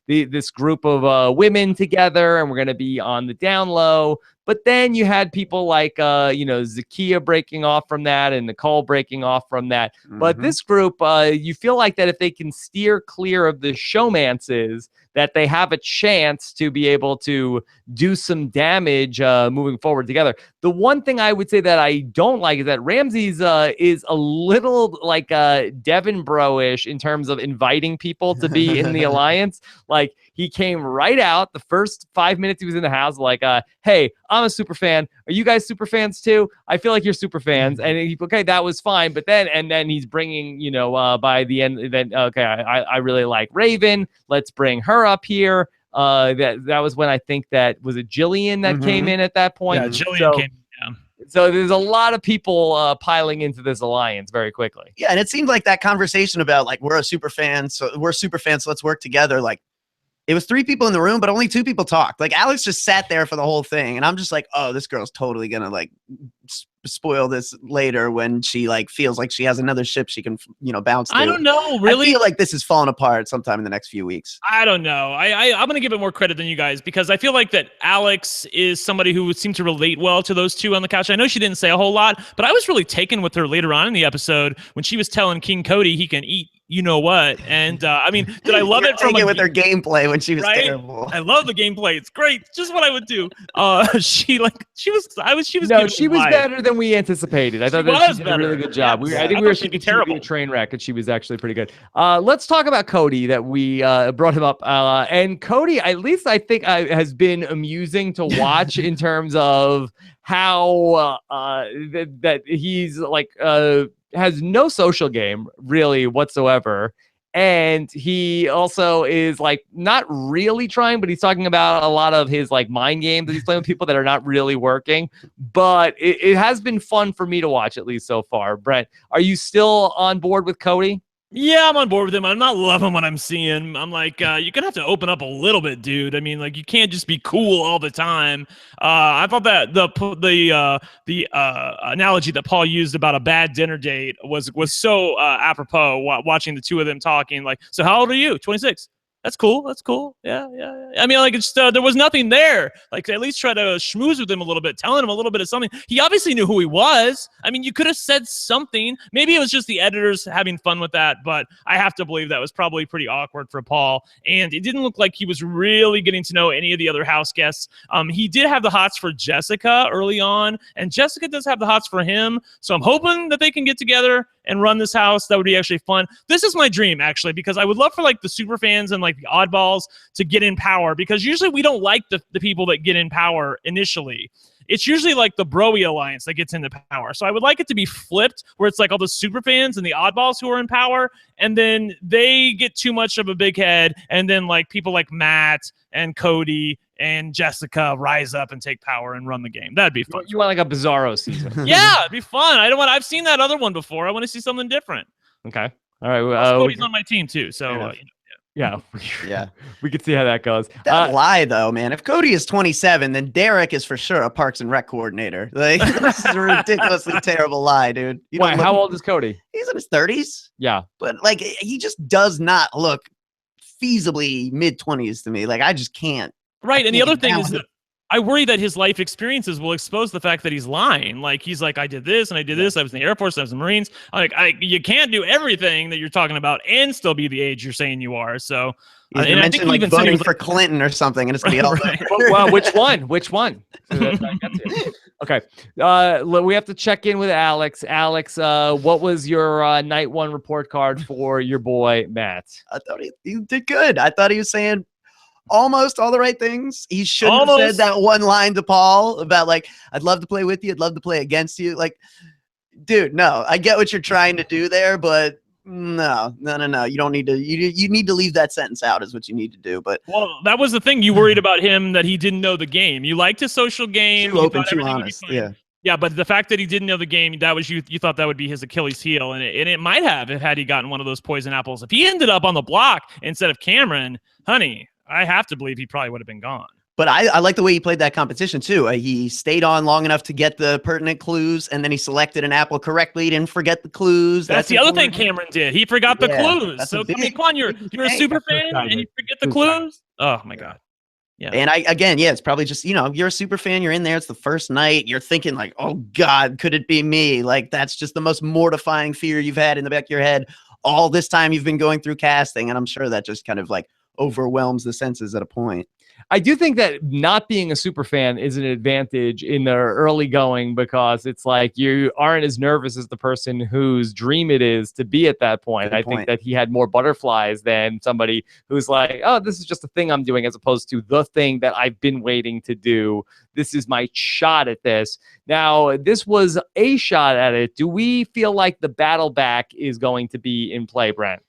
this group of women together and we're going to be on the down low. But then you had people like, Zakiya breaking off from that and Nicole breaking off from that. Mm-hmm. But this group, you feel like that if they can steer clear of the showmances, that they have a chance to be able to do some damage moving forward together. The one thing I would say that I don't like is that Ramsey's is a little like Devin Bro-ish in terms of inviting people to be in the alliance. like he came right out the first 5 minutes he was in the house, like, hey, I'm a super fan. Are you guys super fans too? I feel like you're super fans. And okay, that was fine. But then he's bringing, by the end, then okay, I really like Raven. Let's bring her up here. That was when I think that was it Jillian that came in at that point. Yeah, Jillian came. Yeah. So there's a lot of people piling into this alliance very quickly. Yeah, and it seemed like that conversation about like we're super fans, so let's work together. Like it was 3 people in the room, but only 2 people talked. Like Alex just sat there for the whole thing, and I'm just like, oh, this girl's totally gonna like spoil this later when she like feels like she has another ship she can bounce to. I don't know, really. I feel like this is falling apart sometime in the next few weeks. I don't know. I'm gonna give it more credit than you guys because I feel like that Alex is somebody who would seem to relate well to those 2 on the couch. I know she didn't say a whole lot, but I was really taken with her later on in the episode when she was telling King Cody he can eat you know what. And I mean, did I love it from with her gameplay when she was terrible? I love the gameplay. It's great. Just what I would do. She was better than we anticipated. I thought she did a really good job. Yeah. I think we were thinking terrible. A train wreck, and she was actually pretty good. Let's talk about Cody that we brought him up. And Cody, at least I think has been amusing to watch in terms of how that he's like has no social game really whatsoever. And he also is like not really trying, but he's talking about a lot of his like mind games that he's playing with people that are not really working. But it has been fun for me to watch, at least so far. Brent, are you still on board with Cody? Yeah, I'm on board with him. I'm not loving what I'm seeing. I'm like, you're gonna have to open up a little bit, dude. I mean, like, you can't just be cool all the time. I thought that the analogy that Paul used about a bad dinner date was so apropos. Watching the 2 of them talking, like, so how old are you? 26. That's cool. That's cool. Yeah. I mean, like, it's there was nothing there. Like, at least try to schmooze with him a little bit, telling him a little bit of something. He obviously knew who he was. I mean, you could have said something. Maybe it was just the editors having fun with that, but I have to believe that was probably pretty awkward for Paul. And it didn't look like he was really getting to know any of the other house guests. He did have the hots for Jessica early on, and Jessica does have the hots for him. So I'm hoping that they can get together and run this house. That would be actually fun. This is my dream, actually, because I would love for like the super fans and like the oddballs to get in power, because usually we don't like the people that get in power initially. It's usually like the Broy alliance that gets into power. So I would like it to be flipped, where it's like all the super fans and the oddballs who are in power, and then they get too much of a big head, and then like people like Matt and Cody and Jessica rise up and take power and run the game. That'd be fun. You want like a Bizarro season? Yeah, it'd be fun. I've seen that other one before. I want to see something different. Okay. All right. Cody's on my team too, so yeah, we could see how that goes. That lie, though, man. If Cody is 27, then Derek is for sure a Parks and Rec coordinator. Like, this is a ridiculously terrible lie, dude. Why? How old is Cody? He's in his 30s. Yeah, but like, he just does not look feasibly mid-20s to me. Like, I just can't. Right, and the other thing is that I worry that his life experiences will expose the fact that he's lying. Like, he's like, I did this and I did this. I was in the Air Force. I was in the Marines. You can't do everything that you're talking about and still be the age you're saying you are. So, you mentioned like voting for Clinton or something, and it's gonna be all right. Well, which one? Okay, we have to check in with Alex. Alex, what was your night 1 report card for your boy Matt? I thought he did good. I thought he was saying almost all the right things. He shouldn't have said that one line to Paul about like, I'd love to play with you, I'd love to play against you. Like, dude, no, I get what you're trying to do there, but no. You don't need to. You need to leave that sentence out is what you need to do. But that was the thing. You worried about him that he didn't know the game. You liked his social game. Too open, too honest. Yeah, but the fact that he didn't know the game, that was you thought that would be his Achilles heel, and it might have had he gotten one of those poison apples. If he ended up on the block instead of Cameron, honey, I have to believe he probably would have been gone. But I like the way he played that competition, too. He stayed on long enough to get the pertinent clues, and then he selected an apple correctly. He didn't forget the clues. That's the other thing Cameron did. He forgot the clues. So, come on, you're a super fan, and you forget the clues? Oh, my God. Yeah. And it's probably just, you're a super fan. You're in there. It's the first night. You're thinking like, oh, God, could it be me? Like, that's just the most mortifying fear you've had in the back of your head all this time you've been going through casting. And I'm sure that just kind of like overwhelms the senses at a point. I do think that not being a super fan is an advantage in the early going, because it's like you aren't as nervous as the person whose dream it is to be at that point. I think that he had more butterflies than somebody who's like, oh, this is just a thing I'm doing, as opposed to the thing that I've been waiting to do. This is my shot at this. Now, this was a shot at it. Do we feel like the battle back is going to be in play, Brent?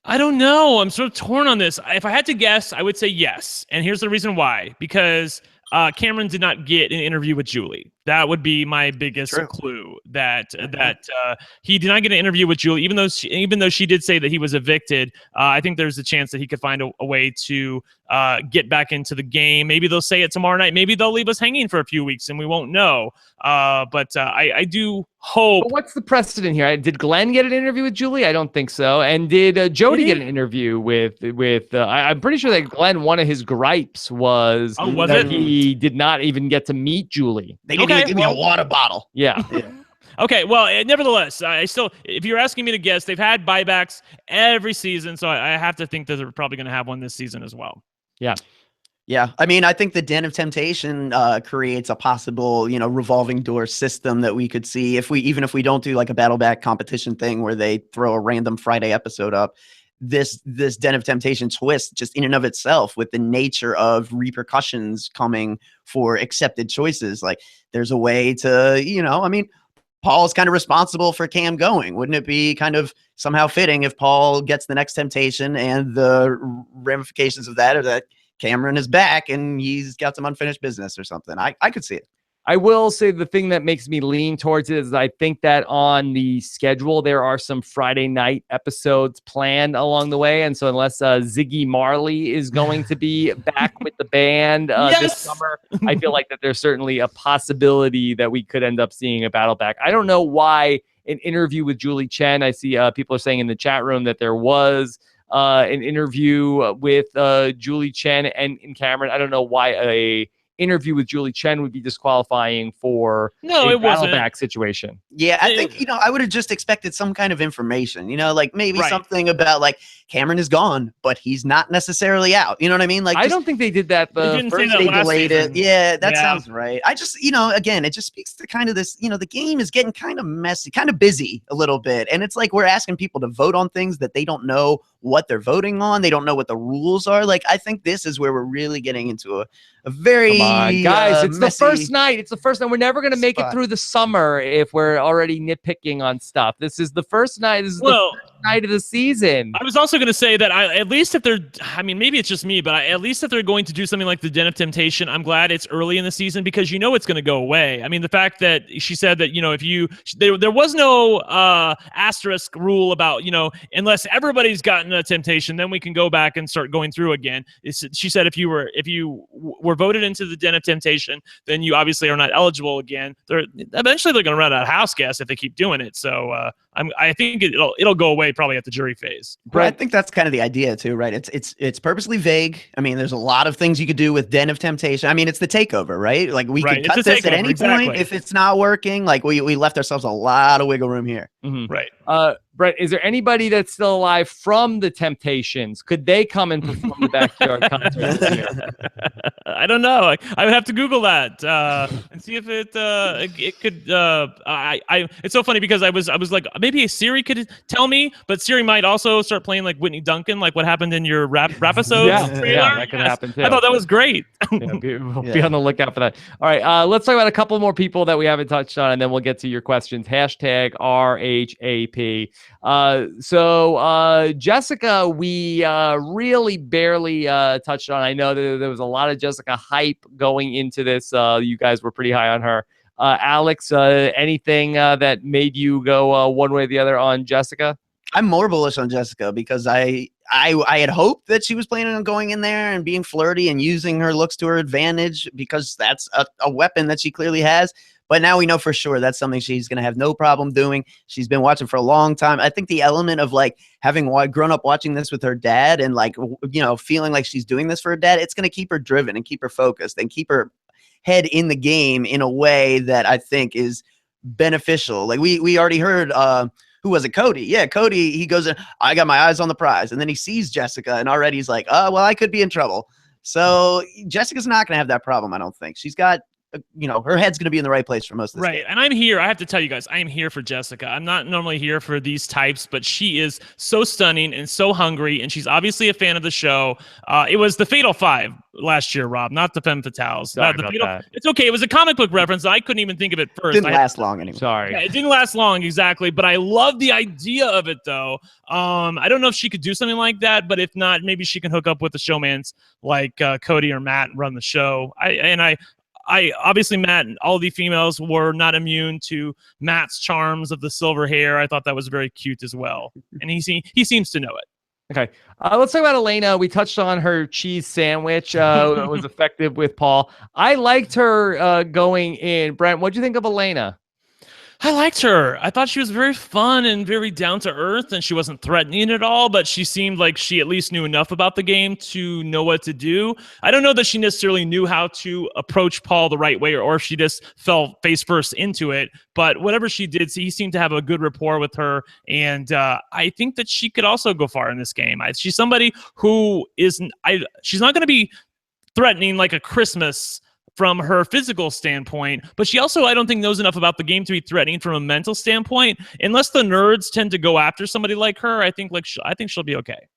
I don't know. I'm sort of torn on this. If I had to guess, I would say yes. And here's the reason why. Because Cameron did not get an interview with Julie. That would be my biggest clue, that he did not get an interview with Julie, even though she did say that he was evicted. I think there's a chance that he could find a way to get back into the game. Maybe they'll say it tomorrow night. Maybe they'll leave us hanging for a few weeks and we won't know. But I do hope. But what's the precedent here? Did Glenn get an interview with Julie? I don't think so. And did Jody get an interview with? I'm pretty sure that Glenn, one of his gripes was that he did not even get to meet Julie. They didn't even give me a water bottle. Yeah. Okay, well, nevertheless, if you're asking me to guess, they've had buybacks every season, so I have to think that they're probably going to have one this season as well. Yeah. Yeah, I mean, I think the Den of Temptation creates a possible, revolving door system that we could see even if we don't do like a battle back competition thing where they throw a random Friday episode up. This Den of Temptation twist, just in and of itself, with the nature of repercussions coming for accepted choices, like there's a way to, Paul's kind of responsible for Cam going. Wouldn't it be kind of somehow fitting if Paul gets the next temptation and the ramifications of that are that Cameron is back and he's got some unfinished business or something? I could see it. I will say the thing that makes me lean towards it is I think that on the schedule, there are some Friday night episodes planned along the way. And so unless Ziggy Marley is going to be back with the band this summer, I feel like that there's certainly a possibility that we could end up seeing a battle back. I don't know why an interview with Julie Chen. I see people are saying in the chat room that there was an interview with Julie Chen and Cameron. I don't know why a interview with Julie Chen would be disqualifying for a battle back situation. Yeah, I think, I would have just expected some kind of information, like maybe something about like Cameron is gone, but he's not necessarily out. You know what I mean? Like, I don't think they did that. The first they delayed it. Yeah, that sounds right. I just, again, it just speaks to kind of this, the game is getting kind of messy, kind of busy a little bit. And it's like we're asking people to vote on things that they don't know what they're voting on. They don't know what the rules are. Like, I think this is where we're really getting into a very guys, it's messy. the first night. It's the first night. We're never going to make it through the summer if we're already nitpicking on stuff. This is the first night. This is the first night of the season. I was also going to say that at least if they're, maybe it's just me, but at least if they're going to do something like the Den of Temptation, I'm glad it's early in the season because it's going to go away. I mean, the fact that she said that, there was no asterisk rule about, unless everybody's gotten a temptation, then we can go back and start going through again. She said if you were voted into the Den of Temptation, then you obviously are not eligible again. Eventually they're going to run out of house guests if they keep doing it. So I think it'll go away probably at the jury phase. But I think that's kind of the idea too, right? It's purposely vague. I mean, there's a lot of things you could do with Den of Temptation. I mean, it's the takeover, right? Like we could cut this at any point if it's not working. Like we left ourselves a lot of wiggle room here. Mm-hmm. Right. Brent, is there anybody that's still alive from the Temptations? Could they come and perform the backyard concert this year? I don't know. I would have to Google that and see if it could. It's so funny because I was like, maybe Siri could tell me, but Siri might also start playing like Whitney Duncan, like what happened in your rap episodes. Yeah, that could happen too. I thought that was great. Be on the lookout for that. All right, let's talk about a couple more people that we haven't touched on, and then we'll get to your questions. Hashtag RHAP. So Jessica, we really barely touched on. I know that there was a lot of Jessica hype going into this. You guys were pretty high on her. Alex, anything that made you go one way or the other on Jessica? I'm more bullish on Jessica because I had hoped that she was planning on going in there and being flirty and using her looks to her advantage because that's a weapon that she clearly has. But now we know for sure that's something she's going to have no problem doing. She's been watching for a long time. I think the element of like having grown up watching this with her dad and like, feeling like she's doing this for her dad, it's going to keep her driven and keep her focused and keep her head in the game in a way that I think is beneficial. Like we already heard, who was it? Cody. Yeah, Cody, he goes in, I got my eyes on the prize. And then he sees Jessica and already he's like, well, I could be in trouble. So Jessica's not going to have that problem, I don't think. She's got, her head's going to be in the right place for most of this game. And I'm here. I have to tell you guys, I am here for Jessica. I'm not normally here for these types, but she is so stunning and so hungry, and she's obviously a fan of the show. It was the Fatal Five last year, Rob, not the Femme Fatales. It's okay. It was a comic book reference. I couldn't even think of it first. It didn't last long anyway. Sorry. Yeah, it didn't last long, exactly. But I love the idea of it, though. I don't know if she could do something like that, but if not, maybe she can hook up with the showmans like Cody or Matt and run the show. I obviously, Matt and all the females were not immune to Matt's charms of the silver hair. I thought that was very cute as well. And he seems to know it. Okay. Let's talk about Elena. We touched on her cheese sandwich. It was effective with Paul. I liked her going in. Brent, what'd you think of Elena? I liked her. I thought she was very fun and very down to earth, and she wasn't threatening at all, but she seemed like she at least knew enough about the game to know what to do. I don't know that she necessarily knew how to approach Paul the right way, or if she just fell face first into it, but whatever she did, he seemed to have a good rapport with her, and I think that she could also go far in this game. She's somebody who isn't, she's not going to be threatening like a Christmas from her physical standpoint, but she also, I don't think, knows enough about the game to be threatening from a mental standpoint. Unless the nerds tend to go after somebody like her, I think she'll be okay.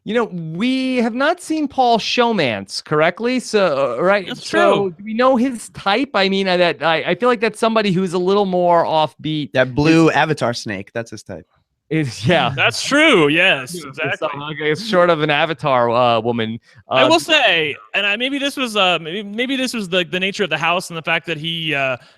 We have not seen Paul showmance correctly, so right. That's so true. do we know his type? I mean, I feel like that's somebody who's a little more offbeat. That blue avatar snake, that's his type. Yeah, that's true. Yes, exactly. It's short of an avatar woman. I will say, and maybe this was maybe this was the nature of the house and the fact that he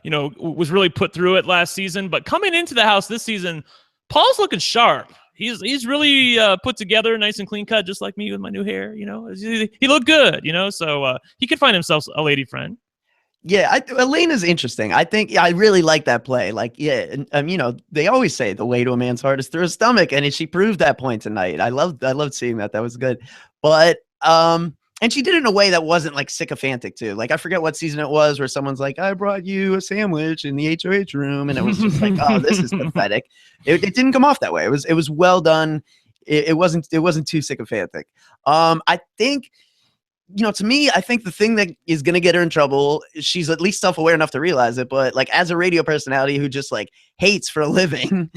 was really put through it last season. But coming into the house this season, Paul's looking sharp. He's really put together, nice and clean cut, just like me with my new hair. He looked good. So he could find himself a lady friend. Yeah, Elena's interesting. I think I really like that play. Like, yeah, and, they always say the way to a man's heart is through his stomach, and she proved that point tonight. I loved seeing that. That was good. But and she did it in a way that wasn't like sycophantic too. Like I forget what season it was where someone's like, "I brought you a sandwich in the HOH room," and it was just like, "Oh, this is pathetic." It didn't come off that way. It was well done. It wasn't too sycophantic. I think. To me, I think the thing that is going to get her in trouble, she's at least self-aware enough to realize it, but like as a radio personality who just like hates for a living,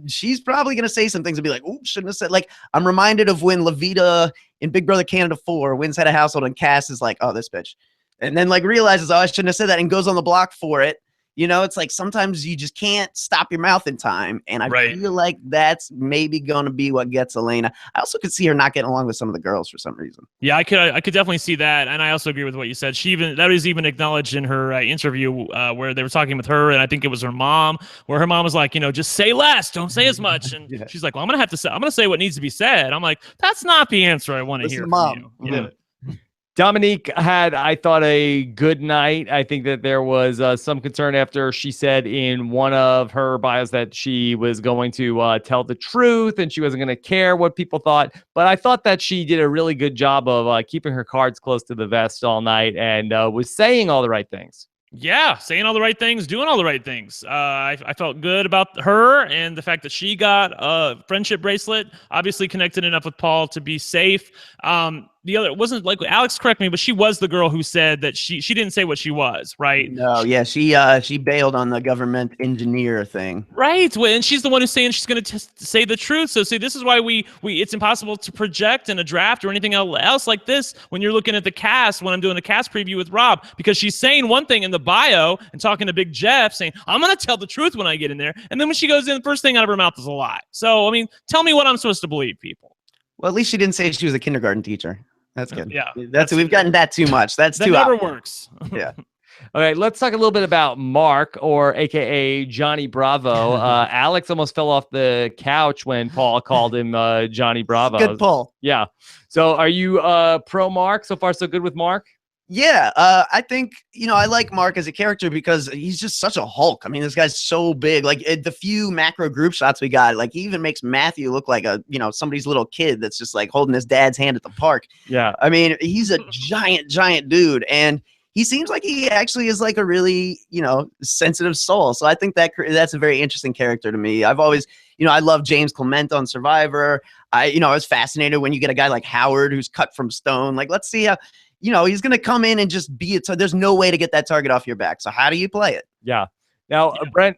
she's probably going to say some things and be like, "Oh, shouldn't have said." Like I'm reminded of when Levita in Big Brother Canada 4 wins head of household and Cass is like, "Oh, this bitch," and then like realizes, "Oh, I shouldn't have said that," and goes on the block for it. It's like sometimes you just can't stop your mouth in time. And I feel like that's maybe going to be what gets Elena. I also could see her not getting along with some of the girls for some reason. Yeah, I could definitely see that. And I also agree with what you said. That was even acknowledged in her interview where they were talking with her. And I think it was her mom, where her mom was like, just say less, don't say as much. And she's like, well, I'm going to say what needs to be said. I'm like, that's not the answer I want to hear from you. Yeah. Dominique had, I thought, a good night. I think that there was some concern after she said in one of her bios that she was going to tell the truth and she wasn't going to care what people thought. But I thought that she did a really good job of keeping her cards close to the vest all night and was saying all the right things. Yeah, saying all the right things, doing all the right things. I felt good about her and the fact that she got a friendship bracelet, obviously connected enough with Paul to be safe. The other, it wasn't like Alex, correct me, but she was the girl who said that she didn't say what she was, right? No, yeah, she bailed on the government engineer thing. Right, and she's the one who's saying she's going to say the truth. So see, this is why we it's impossible to project in a draft or anything else like this when you're looking at the cast, when I'm doing a cast preview with Rob, because she's saying one thing in the bio and talking to Big Jeff saying, I'm going to tell the truth when I get in there. And then when she goes in, the first thing out of her mouth is a lie. So, I mean, tell me what I'm supposed to believe, people. Well, at least she didn't say she was a kindergarten teacher. That's good. Yeah. We've gotten that too much. That never works. Yeah. Okay, let's talk a little bit about Mark, or AKA Johnny Bravo. Alex almost fell off the couch when Paul called him Johnny Bravo. Good pull. Yeah. So are you pro Mark? So far, so good with Mark? Yeah, I think, I like Mark as a character because he's just such a Hulk. I mean, this guy's so big. Like the few macro group shots we got, like he even makes Matthew look like somebody's little kid that's just like holding his dad's hand at the park. Yeah. I mean, he's a giant dude. And he seems like he actually is like a really, sensitive soul. So I think that's a very interesting character to me. I've always, I love James Clement on Survivor. I was fascinated when you get a guy like Howard who's cut from stone. Like, let's see how, he's going to come in and just be it. So there's no way to get that target off your back. So how do you play it? Yeah. Now, Brent,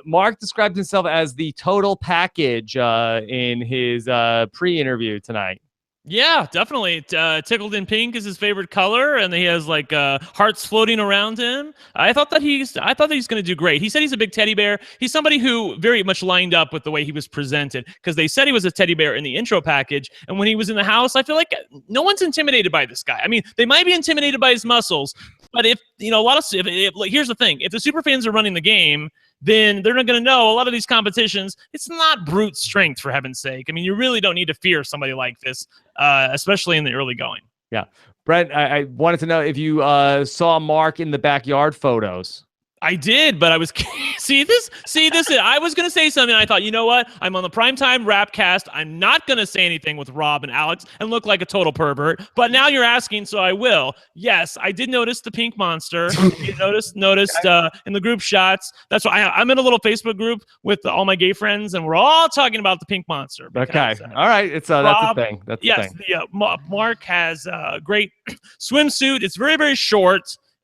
Mark described himself as the total package in his pre-interview tonight. Yeah, definitely. Tickled in pink is his favorite color, and he has like hearts floating around him. I thought that he's going to do great. He said he's a big teddy bear. He's somebody who very much lined up with the way he was presented, because they said he was a teddy bear in the intro package, and when he was in the house, I feel like no one's intimidated by this guy. I mean, they might be intimidated by his muscles, but here's the thing: if the super fans are running the game, then they're not going to know a lot of these competitions. It's not brute strength, for heaven's sake. I mean, you really don't need to fear somebody like this, especially in the early going. Yeah. Brent, I wanted to know if you saw Mark in the backyard photos. I did, but I was see this. I was gonna say something. And I thought, you know what? I'm on the primetime RHAP cast. I'm not gonna say anything with Rob and Alex and look like a total pervert. But now you're asking, so I will. Yes, I did notice the pink monster. You noticed in the group shots. That's why I'm in a little Facebook group with all my gay friends, and we're all talking about the pink monster. Because, okay, all right. It's that's the thing. That's the thing. Mark has a great swimsuit. It's very, very short.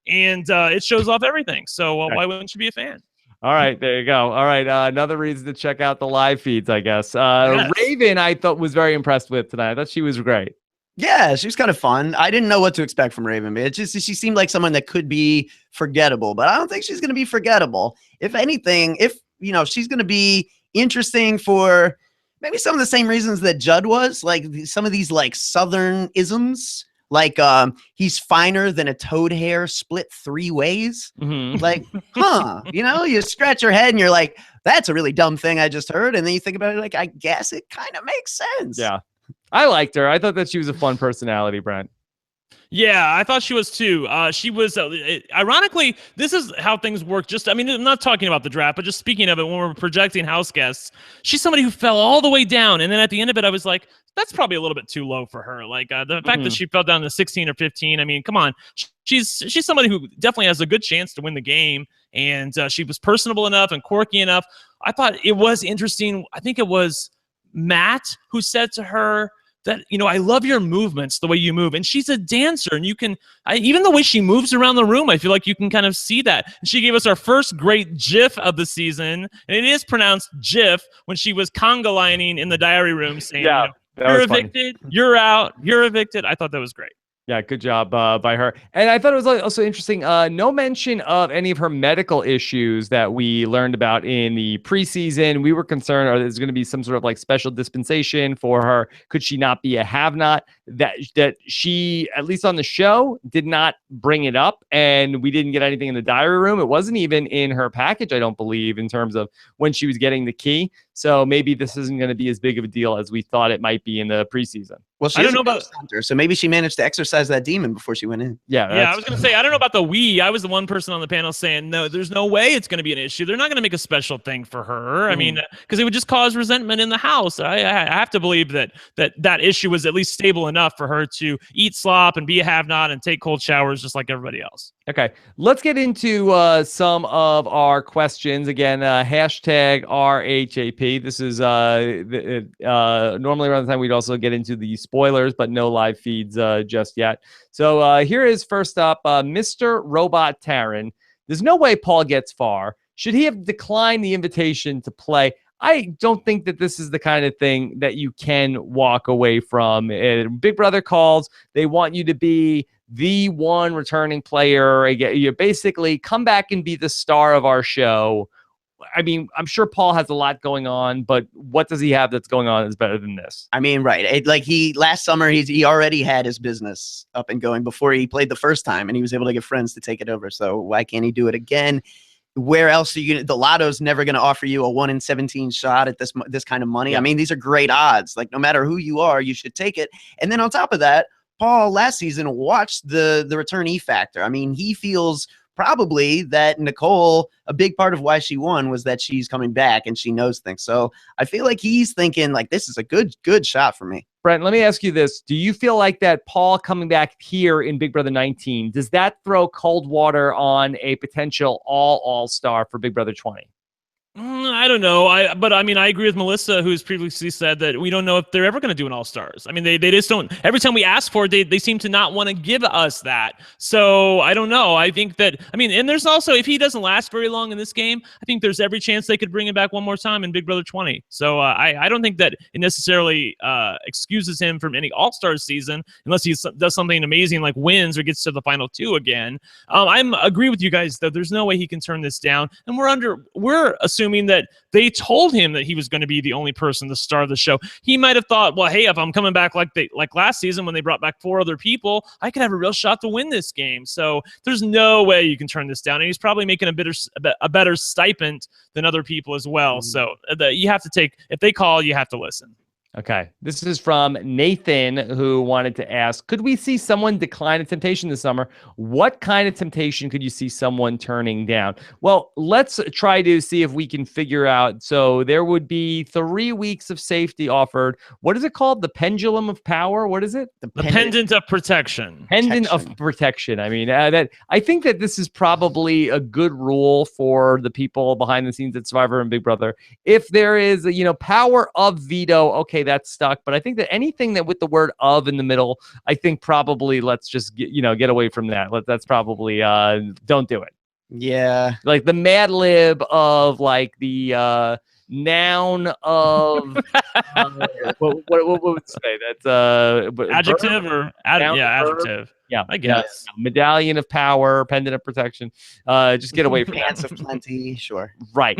And it shows off everything. So why wouldn't you be a fan? All right, there you go. All right, another reason to check out the live feeds, I guess. Yes. Raven, I thought was very impressed with tonight. I thought she was great. Yeah, she was kind of fun. I didn't know what to expect from Raven, but she seemed like someone that could be forgettable, but I don't think she's going to be forgettable. If anything, she's going to be interesting for maybe some of the same reasons that Judd was, like some of these like Southern isms. Like, he's finer than a toad hair split 3 ways. Mm-hmm. Like, you scratch your head and you're like, that's a really dumb thing I just heard. And then you think about it, like, I guess it kind of makes sense. Yeah. I liked her. I thought that she was a fun personality, Brent. Yeah, I thought she was too. She was, ironically, this is how things work. I'm not talking about the draft, but just speaking of it, when we're projecting house guests, she's somebody who fell all the way down. And then at the end of it, I was like, that's probably a little bit too low for her. Like the fact that she fell down to 16 or 15. I mean, come on. She's somebody who definitely has a good chance to win the game. And she was personable enough and quirky enough. I thought it was interesting. I think it was Matt who said to her that, I love your movements, the way you move. And she's a dancer, and even the way she moves around the room, I feel like you can kind of see that. And she gave us our first great GIF of the season, and it is pronounced GIF, when she was conga lining in the diary room saying, you're evicted, you're out, you're evicted. I thought that was great. Yeah, good job by her. And I thought it was also interesting, no mention of any of her medical issues that we learned about in the preseason. We were concerned, or there's going to be some sort of like special dispensation for her. Could she not be a have-not? That she, at least on the show, did not bring it up, and we didn't get anything in the diary room. It wasn't even in her package, I don't believe, in terms of when she was getting the key. So maybe this isn't going to be as big of a deal as we thought it might be in the preseason. Well, I don't know about hunter, so maybe she managed to exercise that demon before she went in. Yeah, I was going to say, I don't know about the we. I was the one person on the panel saying, no, there's no way it's going to be an issue. They're not going to make a special thing for her. I mean, because it would just cause resentment in the house. I have to believe that issue was at least stable enough for her to eat slop and be a have-not and take cold showers just like everybody else. Okay, let's get into some of our questions. Again, hashtag RHAP. This is normally around the time we'd also get into the spoilers, but no live feeds just yet. So here is first up, Mr. Robot Taran. There's no way Paul gets far. Should he have declined the invitation to play? I don't think that this is the kind of thing that you can walk away from. Big Brother calls. They want you to be the one returning player. You basically come back and be the star of our show. I mean, I'm sure Paul has a lot going on, but what does he have that's going on that's better than this? I mean, right. Last summer, he already had his business up and going before he played the first time, and he was able to get friends to take it over. So why can't he do it again? Where else are you the lotto's never going to offer you a 1 in 17 shot at this kind of money. Yeah. I mean, these are great odds. Like, no matter who you are, you should take it. And then on top of that, Paul last season watched the return E factor. I mean, he feels probably that Nicole, a big part of why she won was that she's coming back and she knows things. So I feel like he's thinking like, this is a good shot for me. Brent, let me ask you this. Do you feel like that Paul coming back here in Big Brother 19, does that throw cold water on a potential all-star for Big Brother 20? I don't know. But I mean, I agree with Melissa, who's previously said that we don't know if they're ever going to do an All-Stars. I mean, they just don't. Every time we ask for it, they seem to not want to give us that. So I don't know. I think that, I mean, and there's also, if he doesn't last very long in this game, I think there's every chance they could bring him back one more time in Big Brother 20. So I don't think that it necessarily excuses him from any All-Stars season unless he does something amazing like wins or gets to the final 2 again. I'm agree with you guys that there's no way he can turn this down. And we're assuming that they told him that he was going to be the only person, the star of the show. He might have thought, well, hey, if I'm coming back like last season when they brought back 4 other people, I could have a real shot to win this game. So there's no way you can turn this down. And he's probably making a better stipend than other people as well. So you have to take, if they call, you have to listen. Okay. This is from Nathan, who wanted to ask, could we see someone decline a temptation this summer? What kind of temptation could you see someone turning down? Well, let's try to see if we can figure out. So there would be 3 weeks of safety offered. What is it called? The pendulum of power? What is it? The pendant of protection. Pendant of protection. I mean, I think that this is probably a good rule for the people behind the scenes at Survivor and Big Brother. If there is, power of veto, okay, that's stuck. But I think that anything that with the word "of" in the middle, I think probably let's just get away from that. That's probably don't do it. Yeah, like the Mad Lib of like the noun of what would you say? That's adjective verb? or adjective. Yeah, I guess. Medallion of power, pendant of protection. Just get away from pants of plenty. Sure. Right.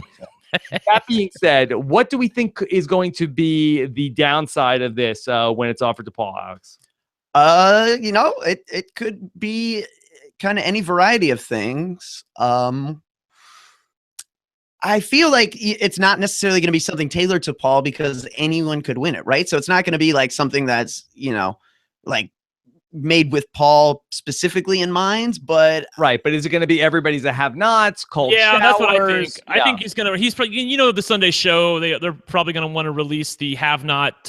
That being said, what do we think is going to be the downside of this when it's offered to Paul, Alex? It could be kind of any variety of things. I feel like it's not necessarily going to be something tailored to Paul because anyone could win it, right? So it's not going to be like something that's, like made with Paul specifically in mind, but right. But is it going to be everybody's a have-nots, cold showers? That's what I think. Yeah. I think he's probably, the Sunday show, they're probably going to want to release the have-not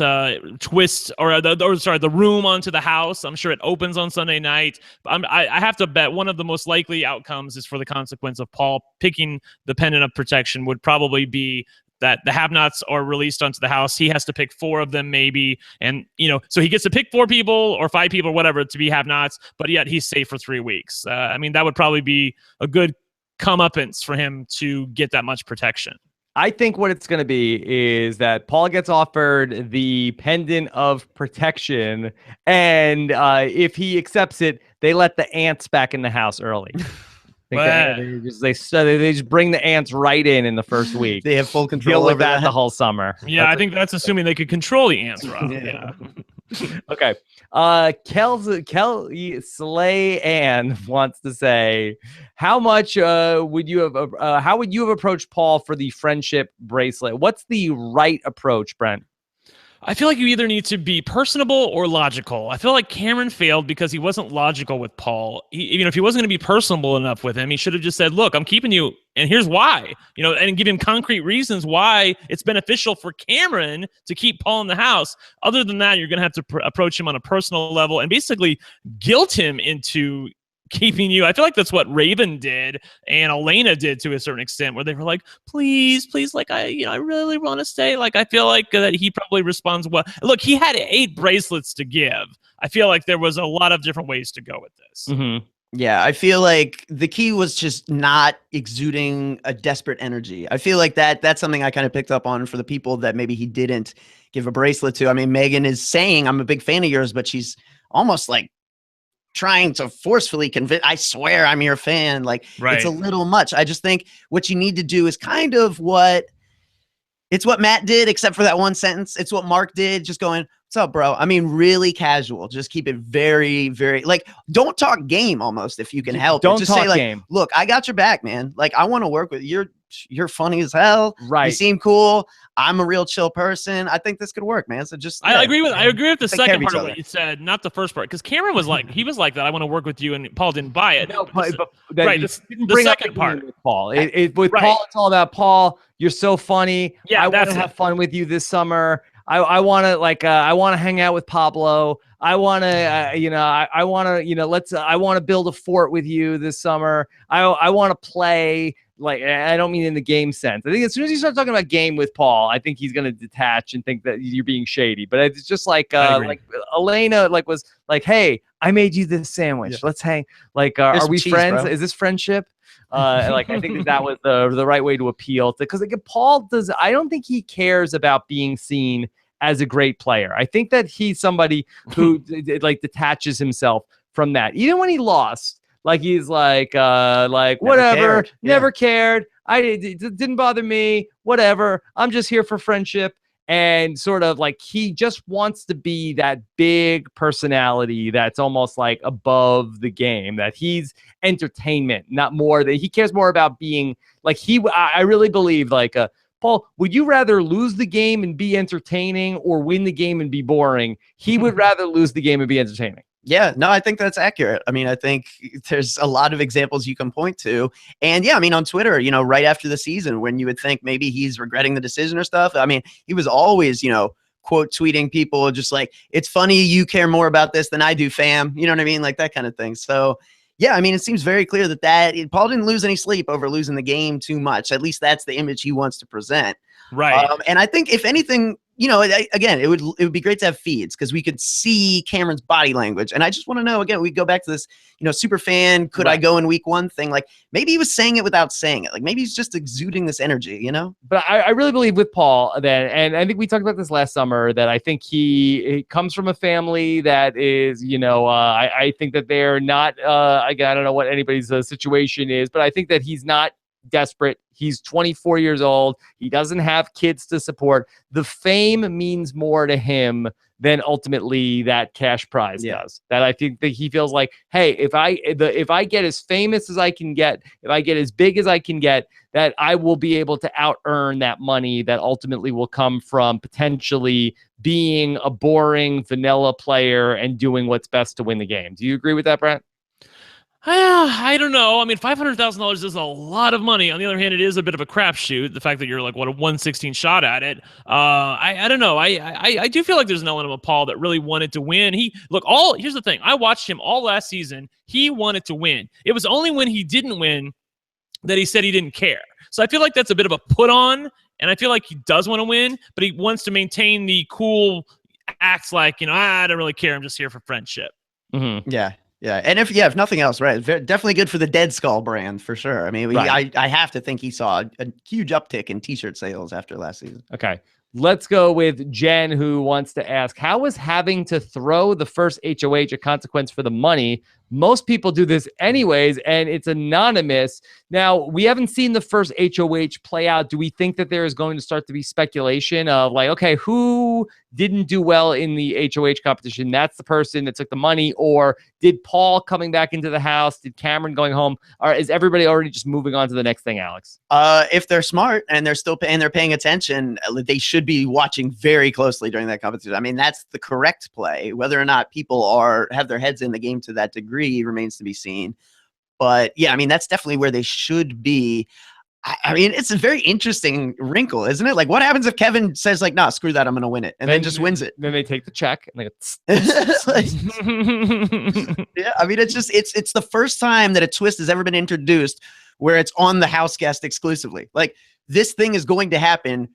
twist the room onto the house. I'm sure it opens on Sunday night. I have to bet one of the most likely outcomes is for the consequence of Paul picking the pendant of protection would probably be that the have-nots are released onto the house. He has to pick 4 of them maybe. And, so he gets to pick 4 people or 5 people or whatever to be have-nots, but yet he's safe for 3 weeks. That would probably be a good comeuppance for him to get that much protection. I think what it's going to be is that Paul gets offered the pendant of protection, and if he accepts it, they let the ants back in the house early. They just bring the ants right in the first week. They have full control over that the whole summer. Yeah, I think that's assuming they could control the ants, Rob. Yeah. Okay. Kelly Slay Ann wants to say, how much would you have approached Paul for the friendship bracelet? What's the right approach, Brent? I feel like you either need to be personable or logical. I feel like Cameron failed because he wasn't logical with Paul. If he wasn't going to be personable enough with him, he should have just said, look, I'm keeping you, and here's why, and give him concrete reasons why it's beneficial for Cameron to keep Paul in the house. Other than that, you're going to have to approach him on a personal level and basically guilt him into keeping you. I feel like that's what Raven did and Elena did to a certain extent, where they were like, please, like I really want to stay. Like I feel like that he probably responds well. Look, he had 8 bracelets to give. I feel like there was a lot of different ways to go with this. Mm-hmm. Yeah, I feel like the key was just not exuding a desperate energy. I feel like that's something I kind of picked up on for the people that maybe he didn't give a bracelet to. I mean, Megan is saying, I'm a big fan of yours, but she's almost like trying to forcefully convince, I swear I'm your fan. Like, right. It's a little much. I just think what you need to do is kind of what Matt did, except for that one sentence. It's what Mark did, just going, what's up, bro? I mean, really casual. Just keep it very, very, like, don't talk game almost if you can help. Don't just talk say, like, game. Look, I got your back, man. Like, I want to work with you. you're funny as hell. Right. You seem cool. I'm a real chill person. I think this could work, man. So just I agree with the take care second of part each of what you said, not the first part, because Cameron was like, he was like that. I want to work with you, and Paul didn't buy it. No, But right. The second part with Paul. With Right. Paul, it's all about Paul. You're so funny. Yeah, I want that's to it. have fun with you this summer. I want to I want to hang out with Pablo. I want to I want to I want to build a fort with you this summer. I want to play. Like, I don't mean in the game sense. I think as soon as you start talking about game with Paul, I think he's going to detach and think that you're being shady. But it's just like Elena was like, hey, I made you this sandwich. Yeah. Let's hang. Like, are we cheese, friends? bro. Is this friendship? I think that was the right way to appeal to, because Paul does. I don't think he cares about being seen as a great player. I think that he's somebody who detaches himself from that. Even when he lost, he's whatever, never cared. It didn't bother me. Whatever. I'm just here for friendship. And sort of he just wants to be that big personality that's almost like above the game, that he's entertainment, not more, that he cares more about being I really believe Paul, would you rather lose the game and be entertaining or win the game and be boring? He would rather lose the game and be entertaining. Yeah, no, I think that's accurate. I mean, I think there's a lot of examples you can point to. And yeah, I mean, on Twitter, right after the season, when you would think maybe he's regretting the decision or stuff, I mean, he was always, quote tweeting people just like, it's funny you care more about this than I do, fam. You know what I mean? Like that kind of thing. So yeah, I mean, it seems very clear that Paul didn't lose any sleep over losing the game too much. At least that's the image he wants to present. Right. And I think if anything, again, it would be great to have feeds because we could see Cameron's body language. And I just want to know, again, we go back to this, super fan, could I go in week one thing? Like maybe he was saying it without saying it. Like maybe he's just exuding this energy, But I really believe with Paul that, and I think we talked about this last summer, that I think he comes from a family that is, I think that they're not, again, I don't know what anybody's situation is, but I think that he's not desperate. He's 24 years old. He doesn't have kids to support. The fame means more to him than ultimately that cash prize does. That I think that he feels like, hey, if I get as famous as I can get, if I get as big as I can get, that I will be able to out earn that money that ultimately will come from potentially being a boring vanilla player and doing what's best to win the game. Do you agree with that, Brent? I don't know. I mean, $500,000 is a lot of money. On the other hand, it is a bit of a crapshoot. The fact that you're a 1/16 shot at it. I don't know. I do feel like there's an element of Paul that really wanted to win. Here's the thing. I watched him all last season. He wanted to win. It was only when he didn't win that he said he didn't care. So I feel like that's a bit of a put on, and I feel like he does want to win, but he wants to maintain the cool acts like, I don't really care. I'm just here for friendship. Mm-hmm. Yeah. Yeah, and if nothing else, right, definitely good for the Dead Skull brand for sure. I mean, I have to think he saw a huge uptick in T-shirt sales after last season. Okay, let's go with Jen, who wants to ask, how was having to throw the first HOH a consequence for the money? Most people do this anyways, and it's anonymous. Now, we haven't seen the first HOH play out. Do we think that there is going to start to be speculation of okay, who didn't do well in the HOH competition? That's the person that took the money. Or did Paul coming back into the house? Did Cameron going home? Or is everybody already just moving on to the next thing, Alex? If they're smart and they're paying attention, they should be watching very closely during that competition. I mean, that's the correct play. Whether or not people have their heads in the game to that degree remains to be seen. But yeah, I mean, that's definitely where they should be. I mean, it's a very interesting wrinkle, isn't it? Like, what happens if Kevin says nah, screw that, I'm going to win it, and then just wins it? Then they take the check and they go, yeah, I mean, it's the first time that a twist has ever been introduced where it's on the house guest exclusively. Like, this thing is going to happen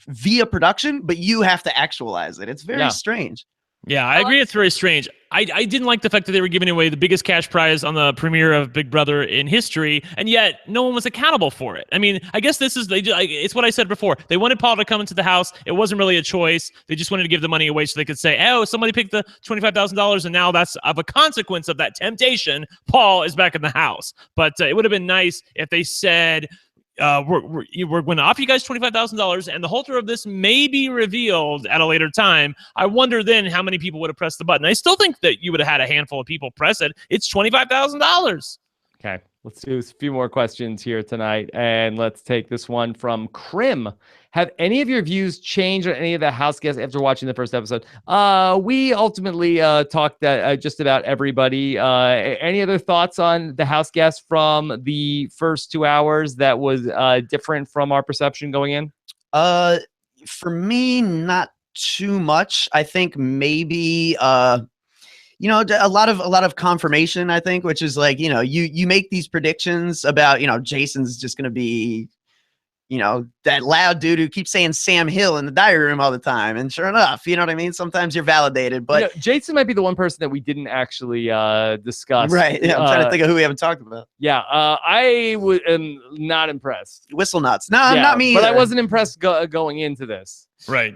via production, but you have to actualize it. It's very strange. Yeah, I agree. It's very strange. I didn't like the fact that they were giving away the biggest cash prize on the premiere of Big Brother in history, and yet no one was accountable for it. I mean, I guess it's what I said before. They wanted Paul to come into the house. It wasn't really a choice. They just wanted to give the money away so they could say, oh, somebody picked the $25,000, and now that's of a consequence of that temptation. Paul is back in the house. But it would have been nice if they said, we're going to offer you guys $25,000, and the holder of this may be revealed at a later time. I wonder then how many people would have pressed the button. I still think that you would have had a handful of people press it. It's $25,000. Okay. Let's do a few more questions here tonight, and let's take this one from Krim. Have any of your views changed on any of the house guests after watching the first episode? We ultimately talked just about everybody. Any other thoughts on the house guests from the first 2 hours that was different from our perception going in? For me, not too much. I think maybe a lot of confirmation, I think, which is like, you make these predictions about, Jason's just going to be, that loud dude who keeps saying Sam Hill in the diary room all the time. And sure enough, you know what I mean? Sometimes you're validated, but Jason might be the one person that we didn't actually discuss. Right. Yeah, I'm trying to think of who we haven't talked about. Yeah. I am not impressed. Whistle nuts. No, not me but either. I wasn't impressed going into this. Right.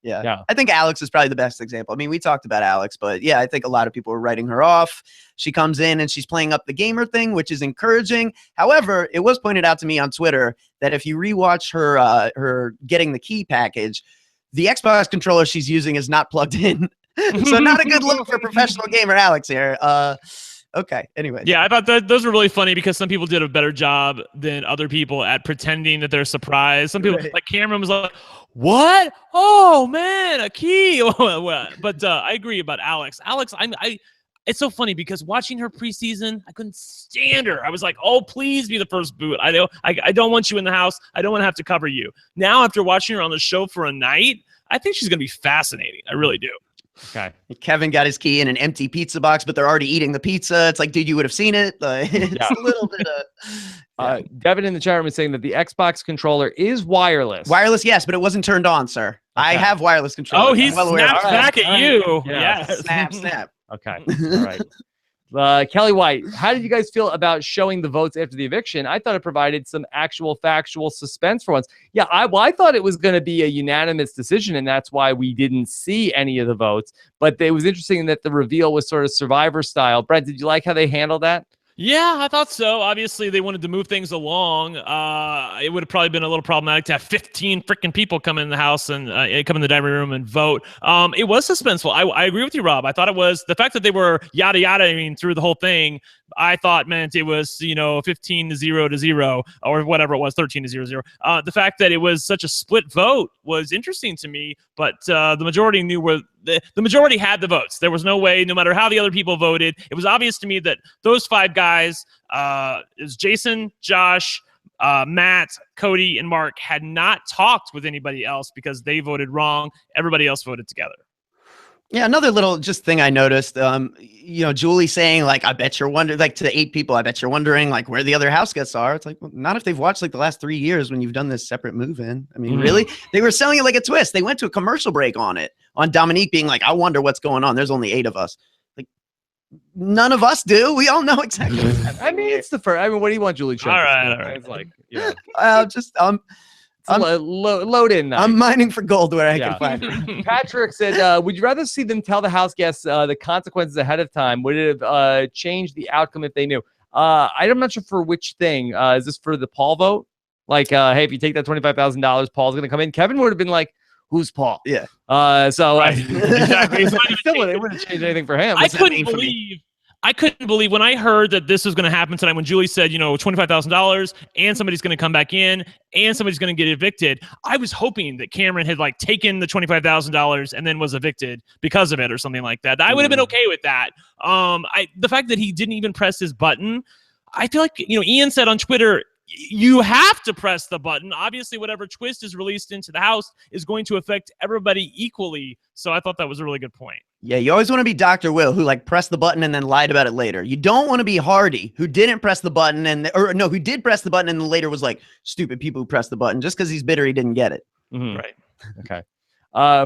Yeah. I think Alex is probably the best example. I mean, we talked about Alex, but yeah, I think a lot of people are writing her off. She comes in and she's playing up the gamer thing, which is encouraging. However, it was pointed out to me on Twitter that if you rewatch her getting the key package, the Xbox controller she's using is not plugged in. So not a good look for professional gamer Alex here. Okay. Anyway. Yeah, I thought those were really funny because some people did a better job than other people at pretending that they're surprised. Some people, like Cameron, was like, "What? Oh man, a key!" But I agree about Alex. Alex, it's so funny because watching her preseason, I couldn't stand her. I was like, "Oh, please be the first boot. I don't want you in the house. I don't want to have to cover you." Now, after watching her on the show for a night, I think she's going to be fascinating. I really do. Okay. Kevin got his key in an empty pizza box, but they're already eating the pizza. It's like, dude, you would have seen it. It's a little bit of. Devin in the chat room is saying that the Xbox controller is wireless. Wireless, yes, but it wasn't turned on, sir. Okay. I have wireless controller. Oh, he snapped back at you. Yeah. Yes. Snap. Okay. All right. Kelly White, how did you guys feel about showing the votes after the eviction? I thought it provided some actual factual suspense for once. Yeah, I thought it was going to be a unanimous decision, and that's why we didn't see any of the votes. But it was interesting that the reveal was sort of Survivor style. Brent, did you like how they handled that? Yeah, I thought so. Obviously, they wanted to move things along. It would have probably been a little problematic to have 15 freaking people come in the house and come in the dining room and vote. It was suspenseful. I agree with you, Rob. I thought it was the fact that they were yada yada through the whole thing. I thought meant it was 15-0 or whatever it was, 13-0. The fact that it was such a split vote was interesting to me, but the majority knew where the majority had the votes. There was no way, no matter how the other people voted. It was obvious to me that those 5 guys, it was Jason, Josh, Matt, Cody, and Mark, had not talked with anybody else because they voted wrong. Everybody else voted together. Yeah, another little just thing I noticed, Julie saying, like, I bet you're wondering, like, to the 8 people, I bet you're wondering, like, where the other house guests are. It's like, well, not if they've watched, like, the last 3 years when you've done this separate move-in. I mean, really? They were selling it like a twist. They went to a commercial break on it, on Dominique being like, I wonder what's going on. There's only 8 of us. Like, none of us do. We all know exactly what's happening. I mean, it's the first. I mean, what do you want, Julie? All right. It's like, yeah. Load in. I'm mining for gold where I can find it. Patrick said, would you rather see them tell the house guests the consequences ahead of time? Would it have changed the outcome if they knew? I'm not sure for which thing. Is this for the Paul vote? Like, hey, if you take that $25,000, Paul's going to come in. Kevin would have been like, who's Paul? Yeah. Exactly. It wouldn't change anything for him. I couldn't believe when I heard that this was going to happen tonight, when Julie said, $25,000 and somebody's going to come back in and somebody's going to get evicted. I was hoping that Cameron had taken the $25,000 and then was evicted because of it or something like that. I would have been okay with that. The fact that he didn't even press his button, I feel like, Ian said on Twitter, you have to press the button. Obviously, whatever twist is released into the house is going to affect everybody equally. So I thought that was a really good point. Yeah, you always want to be Dr. Will, who pressed the button and then lied about it later. You don't want to be Hardy, who didn't press the button who did press the button and then later was like, stupid people who pressed the button just because he's bitter he didn't get it. Mm-hmm. Right. Okay.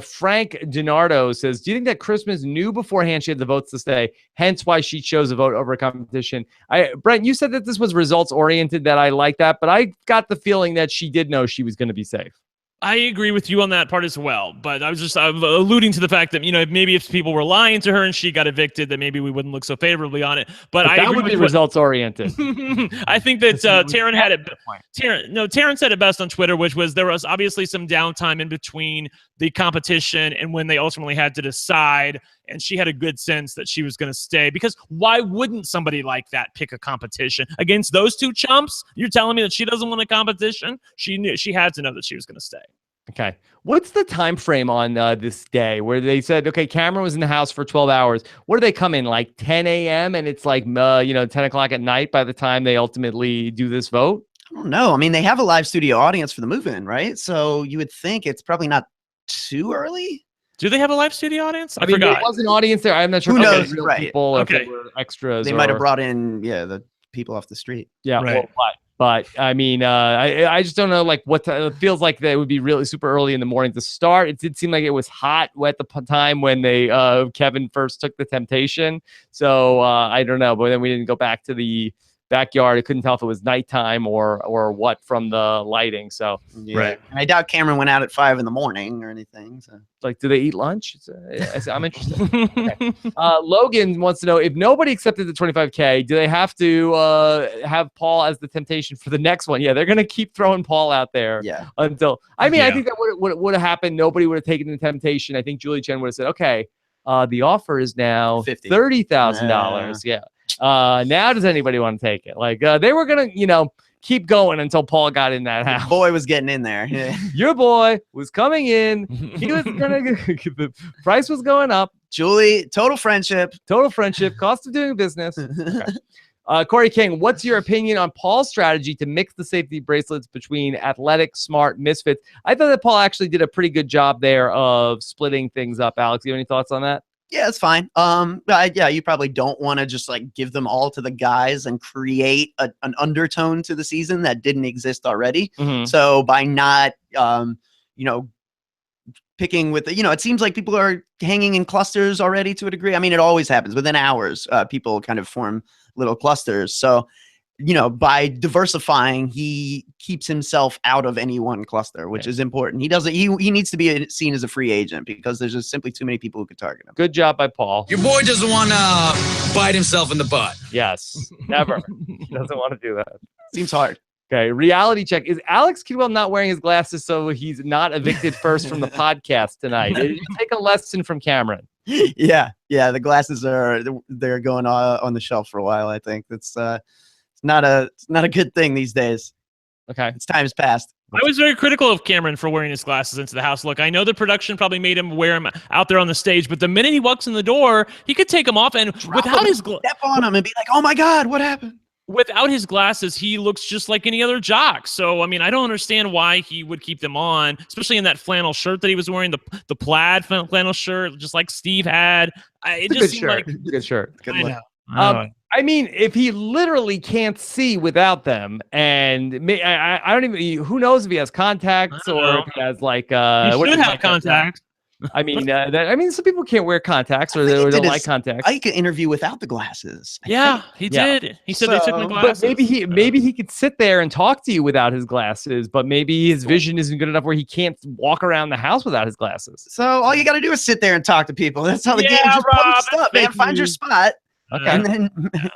Frank DiNardo says, do you think that Christmas knew beforehand she had the votes to stay, hence why she chose a vote over a competition? Brent, you said that this was results oriented, that I like that, but I got the feeling that she did know she was going to be safe. I agree with you on that part as well, but I'm alluding to the fact that, maybe if people were lying to her and she got evicted, that maybe we wouldn't look so favorably on it. But that would be results oriented. I think that Taryn had it. Taryn said it best on Twitter, which was there was obviously some downtime in between the competition and when they ultimately had to decide. And she had a good sense that she was going to stay, because why wouldn't somebody like that pick a competition against those two chumps? You're telling me that she doesn't want a competition? She had to know that she was going to stay. Okay. What's the time frame on this day where they said, okay, Cameron was in the house for 12 hours. What do they come in, like 10 a.m. and it's like, 10 o'clock at night by the time they ultimately do this vote? I don't know. I mean, they have a live studio audience for the move-in, right? So you would think it's probably not too early. Do they have a live studio audience? I mean, forgot. There was an audience there. I'm not sure Who if knows, real right. people or Okay. if they were extras. They might have brought in, the people off the street. Yeah, Right. but I mean, I just don't know, like, it feels like that would be really super early in the morning to start. It did seem like it was hot at the time when they Kevin first took the temptation. So I don't know, but then we didn't go back to the backyard. I couldn't tell if it was nighttime or what from the lighting. So Yeah. Right. And I doubt Cameron went out at 5 a.m. or anything. So. like, do they eat lunch? I'm interested. Okay. Logan wants to know, if nobody accepted the 25K, do they have to have Paul as the temptation for the next one? Yeah, they're gonna keep throwing Paul out there. Yeah. Until I Yeah. think that would have happened. Nobody would have taken the temptation. I think Julie Chen would have said, okay, the offer is now $30,000. Yeah. Now does anybody want to take it? Like, they were gonna, keep going until Paul got in that house. The boy was getting in there. Yeah. Your boy was coming in. He was gonna the price was going up. Julie, total friendship. Cost of doing business. Okay. Corey King, what's your opinion on Paul's strategy to mix the safety bracelets between athletic, smart, misfits? I thought that Paul actually did a pretty good job there of splitting things up. Alex, you have any thoughts on that? Yeah, it's fine. You probably don't want to just like give them all to the guys and create an undertone to the season that didn't exist already. Mm-hmm. So by not, picking with it seems like people are hanging in clusters already to a degree. I mean, it always happens within hours. People kind of form little clusters. So, by diversifying, he keeps himself out of any one cluster, which is important. He needs to be seen as a free agent because there's just simply too many people who could target him. Good job by Paul. Your boy doesn't want to bite himself in the butt. Yes, never. He doesn't want to do that. Seems hard. Okay, reality check. Is Alex Kidwell not wearing his glasses so he's not evicted first from the podcast tonight? Did you take a lesson from Cameron? Yeah. The glasses they're going on the shelf for a while. I think it's not a good thing these days. Okay, It's time's passed. I was very critical of Cameron for wearing his glasses into the house. Look, I know the production probably made him wear them out there on the stage, but the minute he walks in the door, he could take them off, and without his step on him and be like, "Oh my God, what happened?" Without his glasses, he looks just like any other jock. So, I mean, I don't understand why he would keep them on, especially in that flannel shirt that he was wearing, the plaid flannel shirt, just like Steve had. It just seemed like good shirt. Good I look. know. I mean, if he literally can't see without them, and I don't even, who knows if he has contacts or if he has like He should have contacts. I mean, some people can't wear contacts or they don't like contacts. I could interview without the glasses. Yeah, he did. He said they took my So- glasses. But maybe he could sit there and talk to you without his glasses, but maybe his vision isn't good enough where he can't walk around the house without his glasses. So all you got to do is sit there and talk to people. That's how the Yeah, game just Rob, posts up, man. fake Find your news. spot Okay. and then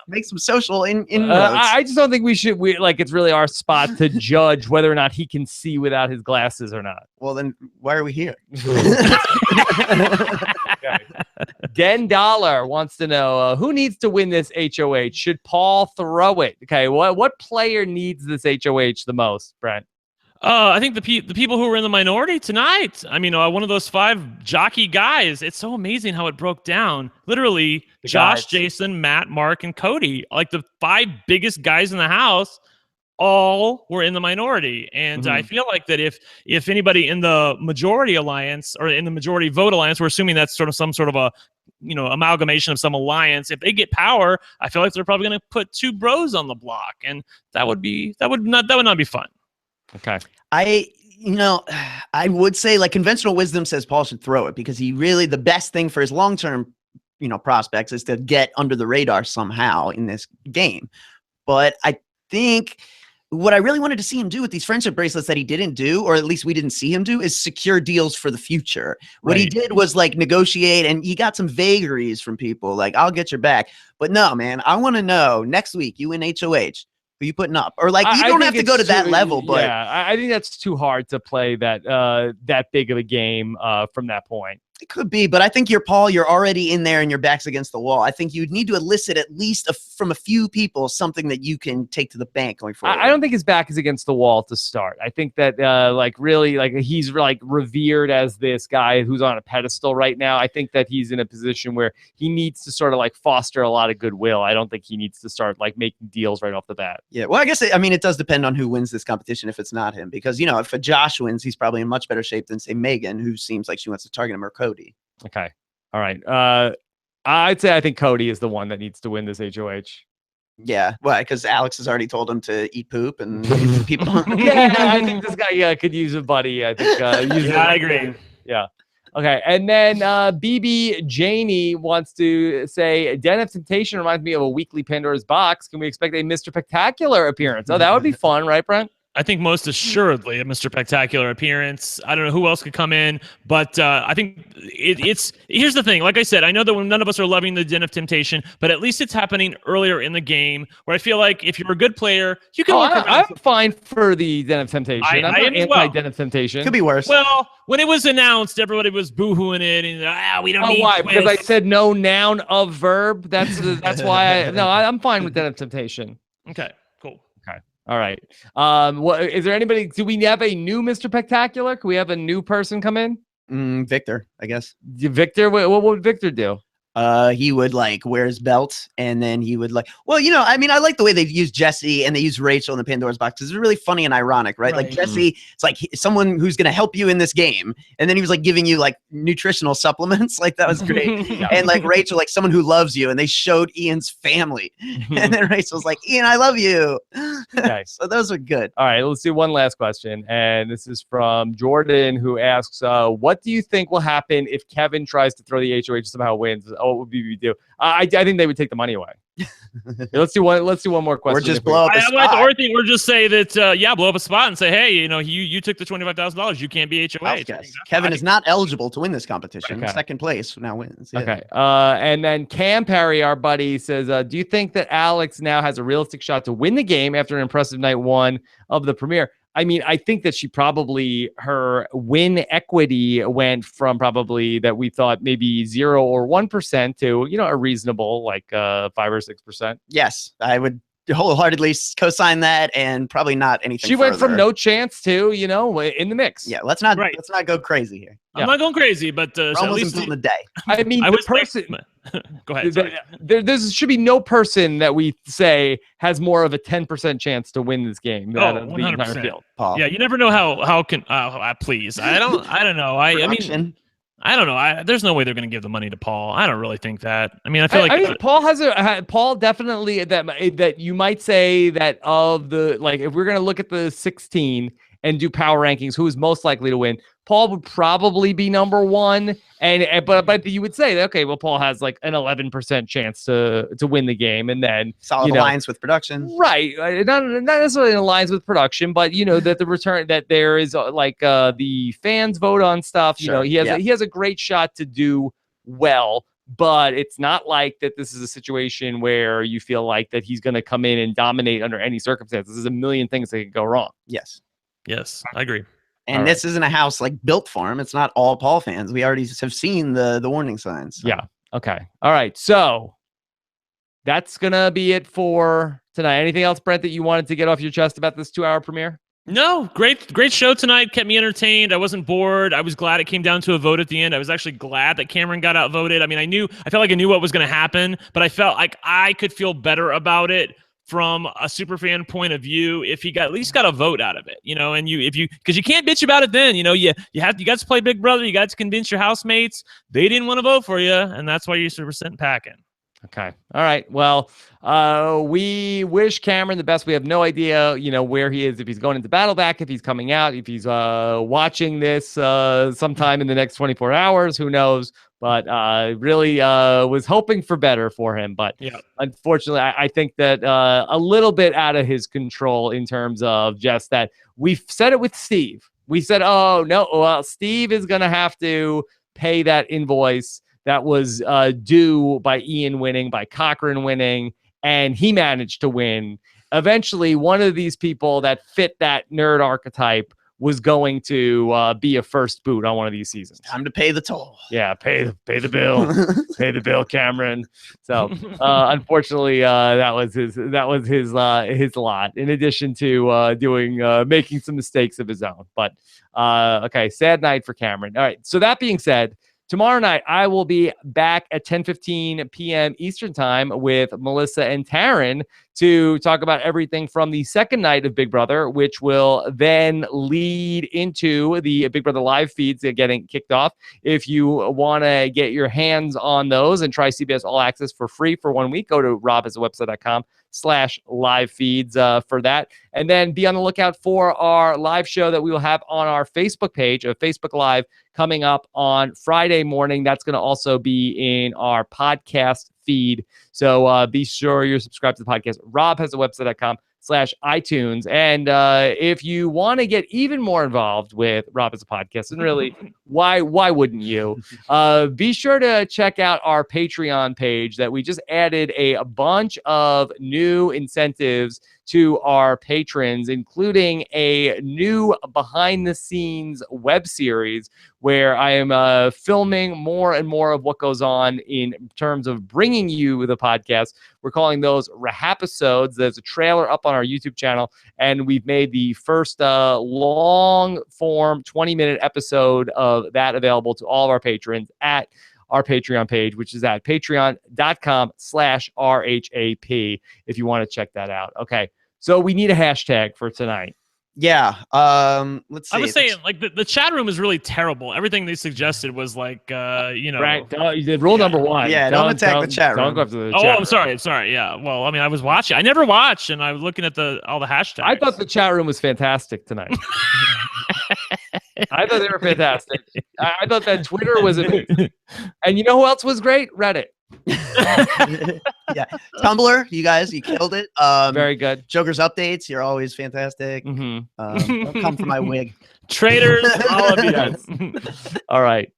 make some social inroads. I just don't think it's really our spot to judge whether or not he can see without his glasses or not. Well, then why are we here? Den Dollar wants to know who needs to win this HOH. Should Paul throw it? Okay, what player needs this HOH the most, Brent? I think the people who were in the minority tonight. I mean, one of those 5 jockey guys. It's so amazing how it broke down. Literally, The Josh, guys. Jason, Matt, Mark, and Cody, like the 5 biggest guys in the house, all were in the minority. And I feel like that if anybody in the majority alliance or in the majority vote alliance, we're assuming that's sort of some sort of a amalgamation of some alliance. If they get power, I feel like they're probably going to put 2 bros on the block, and that would not be fun. Okay. I would say like conventional wisdom says Paul should throw it because the best thing for his long-term, prospects is to get under the radar somehow in this game. But I think what I really wanted to see him do with these friendship bracelets that he didn't do, or at least we didn't see him do, is secure deals for the future. What he did was like negotiate, and he got some vagaries from people like, I'll get your back. But no, man, I want to know next week, you win HOH, Who you putting up? Or like you I don't think have to it's go to that too- level, but yeah, I think that's too hard to play that big of a game from that point. it could be. But I think Paul, you're already in there and your back's against the wall. I think you'd need to elicit at least from a few people something that you can take to the bank going forward. I don't think his back is against the wall to start. I think that like really like he's like revered as this guy who's on a pedestal right now. I think that he's in a position where he needs to sort of like foster a lot of goodwill. I don't think he needs to start like making deals right off the bat. Yeah, well, I guess it does depend on who wins this competition if it's not him, because if a Josh wins, he's probably in much better shape than say Megan, who seems like she wants to target him, or Cody. Okay, all right. I'd say I think Cody is the one that needs to win this HOH. Yeah, well, because Alex has already told him to eat poop and people. Yeah, I think this guy could use a buddy. I think. I agree. Yeah. Okay, and then BB Janie wants to say, Den of Temptation reminds me of a weekly Pandora's Box. Can we expect a Mr. Spectacular appearance? Oh, that would be fun, right, Brent? I think most assuredly a Mr. Spectacular appearance. I don't know who else could come in, but I think it's here's the thing. Like I said, I know that none of us are loving the Den of Temptation, but at least it's happening earlier in the game, where I feel like if you're a good player, you can work around. I'm fine for the Den of Temptation. I'm not anti-Den of Temptation. Could be worse. Well, when it was announced, everybody was boohooing it, and we don't need why? twists. Because I said no noun of verb. That's why. I'm fine with Den of Temptation. Okay, cool. All right. What is there anybody? Do we have a new Mr. Spectacular? Can we have a new person come in? Victor, I guess. Victor, what would Victor do? He would like wear his belt, and then he would like, well, I like the way they've used Jesse and they use Rachel in the Pandora's Box. It's really funny and ironic, right? Like Jesse, it's like someone who's going to help you in this game. And then he was like giving you like nutritional supplements. Like that was great. And like Rachel, like someone who loves you, and they showed Ian's family. And then Rachel's like, Ian, I love you. Okay. So those are good. All right, let's do one last question. And this is from Jordan, who asks, what do you think will happen if Kevin tries to throw the HOH somehow wins? What would BB do? I think they would take the money away. Let's do one more question. Or just blow up a spot. Or just say that, blow up a spot and say, hey, you took the $25,000. You can't be HOH. Kevin is not eligible to win this competition. Okay. Second place now wins. Yeah. Okay. And then Cam Perry, our buddy, says, do you think that Alex now has a realistic shot to win the game after an impressive night one of the premiere? I mean, I think that her win equity went from probably that we thought maybe 0 or 1% to, a reasonable like 5 or 6%. Yes, I would wholeheartedly co-sign that, and probably not anything. She went from no chance to, in the mix. Yeah, let's not go crazy here. I'm not going crazy, but at least in the day. I mean, Go ahead. There should be no person that we say has more of a 10% chance to win this game than the entire field. Paul. Yeah, you never know how can. Please, I don't know. I mean, I don't know. There's no way they're going to give the money to Paul. I don't really think that. I mean, I feel like Paul definitely that you might say that of the, like, if we're going to look at the 16 and do power rankings, who is most likely to win, Paul would probably be number one. But you would say that, okay, well, Paul has like an 11% chance to win the game, and then solid alliance with production, right? Not necessarily an alliance with production, but that the return, that there is like the fans vote on stuff. Sure. He has a great shot to do well. But it's not like that this is a situation where you feel like that he's going to come in and dominate under any circumstances. There's a million things that can go wrong. Yes, I agree. And this isn't a house like built for him. It's not all Paul fans. We already have seen the warning signs. So. Yeah. Okay. All right. So that's going to be it for tonight. Anything else, Brent, that you wanted to get off your chest about this 2-hour premiere? No, great show tonight. Kept me entertained. I wasn't bored. I was glad it came down to a vote at the end. I was actually glad that Cameron got outvoted. I mean, I felt like I knew what was going to happen, but I felt like I could feel better about it from a superfan point of view if he at least got a vote out of it, and because you can't bitch about it then, you got to play Big Brother, you got to convince your housemates they didn't want to vote for you, and that's why you're super sent packing. Okay. All right. Well, we wish Cameron the best. We have no idea, where he is, if he's going into battle back, if he's coming out, if he's watching this sometime in the next 24 hours, who knows? But really was hoping for better for him. But unfortunately, I think that a little bit out of his control in terms of just that. We've said it with Steve. We said, oh, no, well, Steve is going to have to pay that invoice that was due by Ian winning, by Cochran winning, and he managed to win. eventually one of these people that fit that nerd archetype was going to be a first boot on one of these seasons. Time to pay the toll. Yeah, pay the bill, pay the bill, Cameron. So unfortunately, that was his lot. In addition to making some mistakes of his own. But okay, sad night for Cameron. All right. So that being said, tomorrow night, I will be back at 10:15 p.m. Eastern Time with Melissa and Taryn to talk about everything from the second night of Big Brother, which will then lead into the Big Brother live feeds getting kicked off. If you want to get your hands on those and try CBS All Access for free for 1 week, go to robhasawebsite.com/live feeds for that. And then be on the lookout for our live show that we will have on our Facebook page, a Facebook Live, coming up on Friday morning. That's going to also be in our podcast feed. So be sure you're subscribed to the podcast. robhasawebsite.com/iTunes. And if you want to get even more involved with Rob Has a Podcast, and really, why wouldn't you? Be sure to check out our Patreon page that we just added a bunch of new incentives to our patrons, including a new behind-the-scenes web series where I am filming more and more of what goes on in terms of bringing you the podcast. We're calling those RHAP episodes. There's a trailer up on our YouTube channel, and we've made the first long-form 20-minute episode of that available to all of our patrons at our Patreon page, which is at patreon.com/RHAP if you want to check that out. Okay, so we need a hashtag for tonight. Yeah. Let's see. I was saying, like, the chat room is really terrible. Everything they suggested was like, Right. You did rule number one. Yeah, don't attack the chat room. Don't go after the Oh, chat I'm sorry. Sorry. Yeah. Well, I mean, I was watching. I never watch, and I was looking at all the hashtags. I thought the chat room was fantastic tonight. I thought they were fantastic. I thought that Twitter was amazing. And you know who else was great? Reddit. Yeah, Tumblr, you guys, you killed it. Very good. Joker's updates, you're always fantastic. Don't come for my wig. Traders, all of you. All right.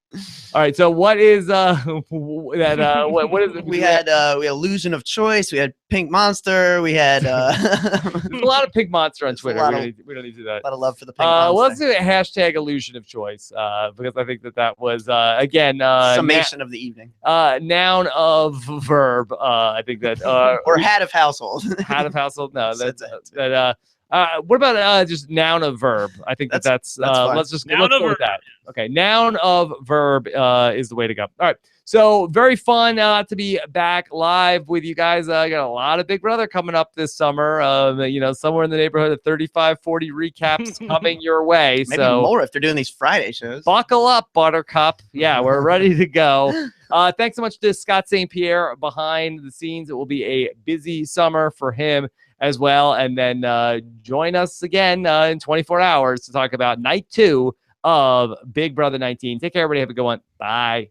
So what is what is it? We had Illusion of Choice. We had Pink Monster. We had there's a lot of Pink Monster on Twitter. We don't need to do that. A lot of love for the Pink Monster. Let's do a hashtag Illusion of Choice because I think that was again summation of the evening. Noun of verb. I think that or hat of household. Hat of household. No, that. What about just noun of verb? I think that's let's go with that. Okay, noun of verb is the way to go. All right, so very fun to be back live with you guys. I got a lot of Big Brother coming up this summer. Somewhere in the neighborhood of 35, 40 recaps coming your way. Maybe more if they're doing these Friday shows. Buckle up, Buttercup. Yeah, we're ready to go. Thanks so much to Scott St. Pierre behind the scenes. It will be a busy summer for him as well. And then join us again in 24 hours to talk about night 2 of Big Brother 19. Take care, everybody. Have a good one. Bye.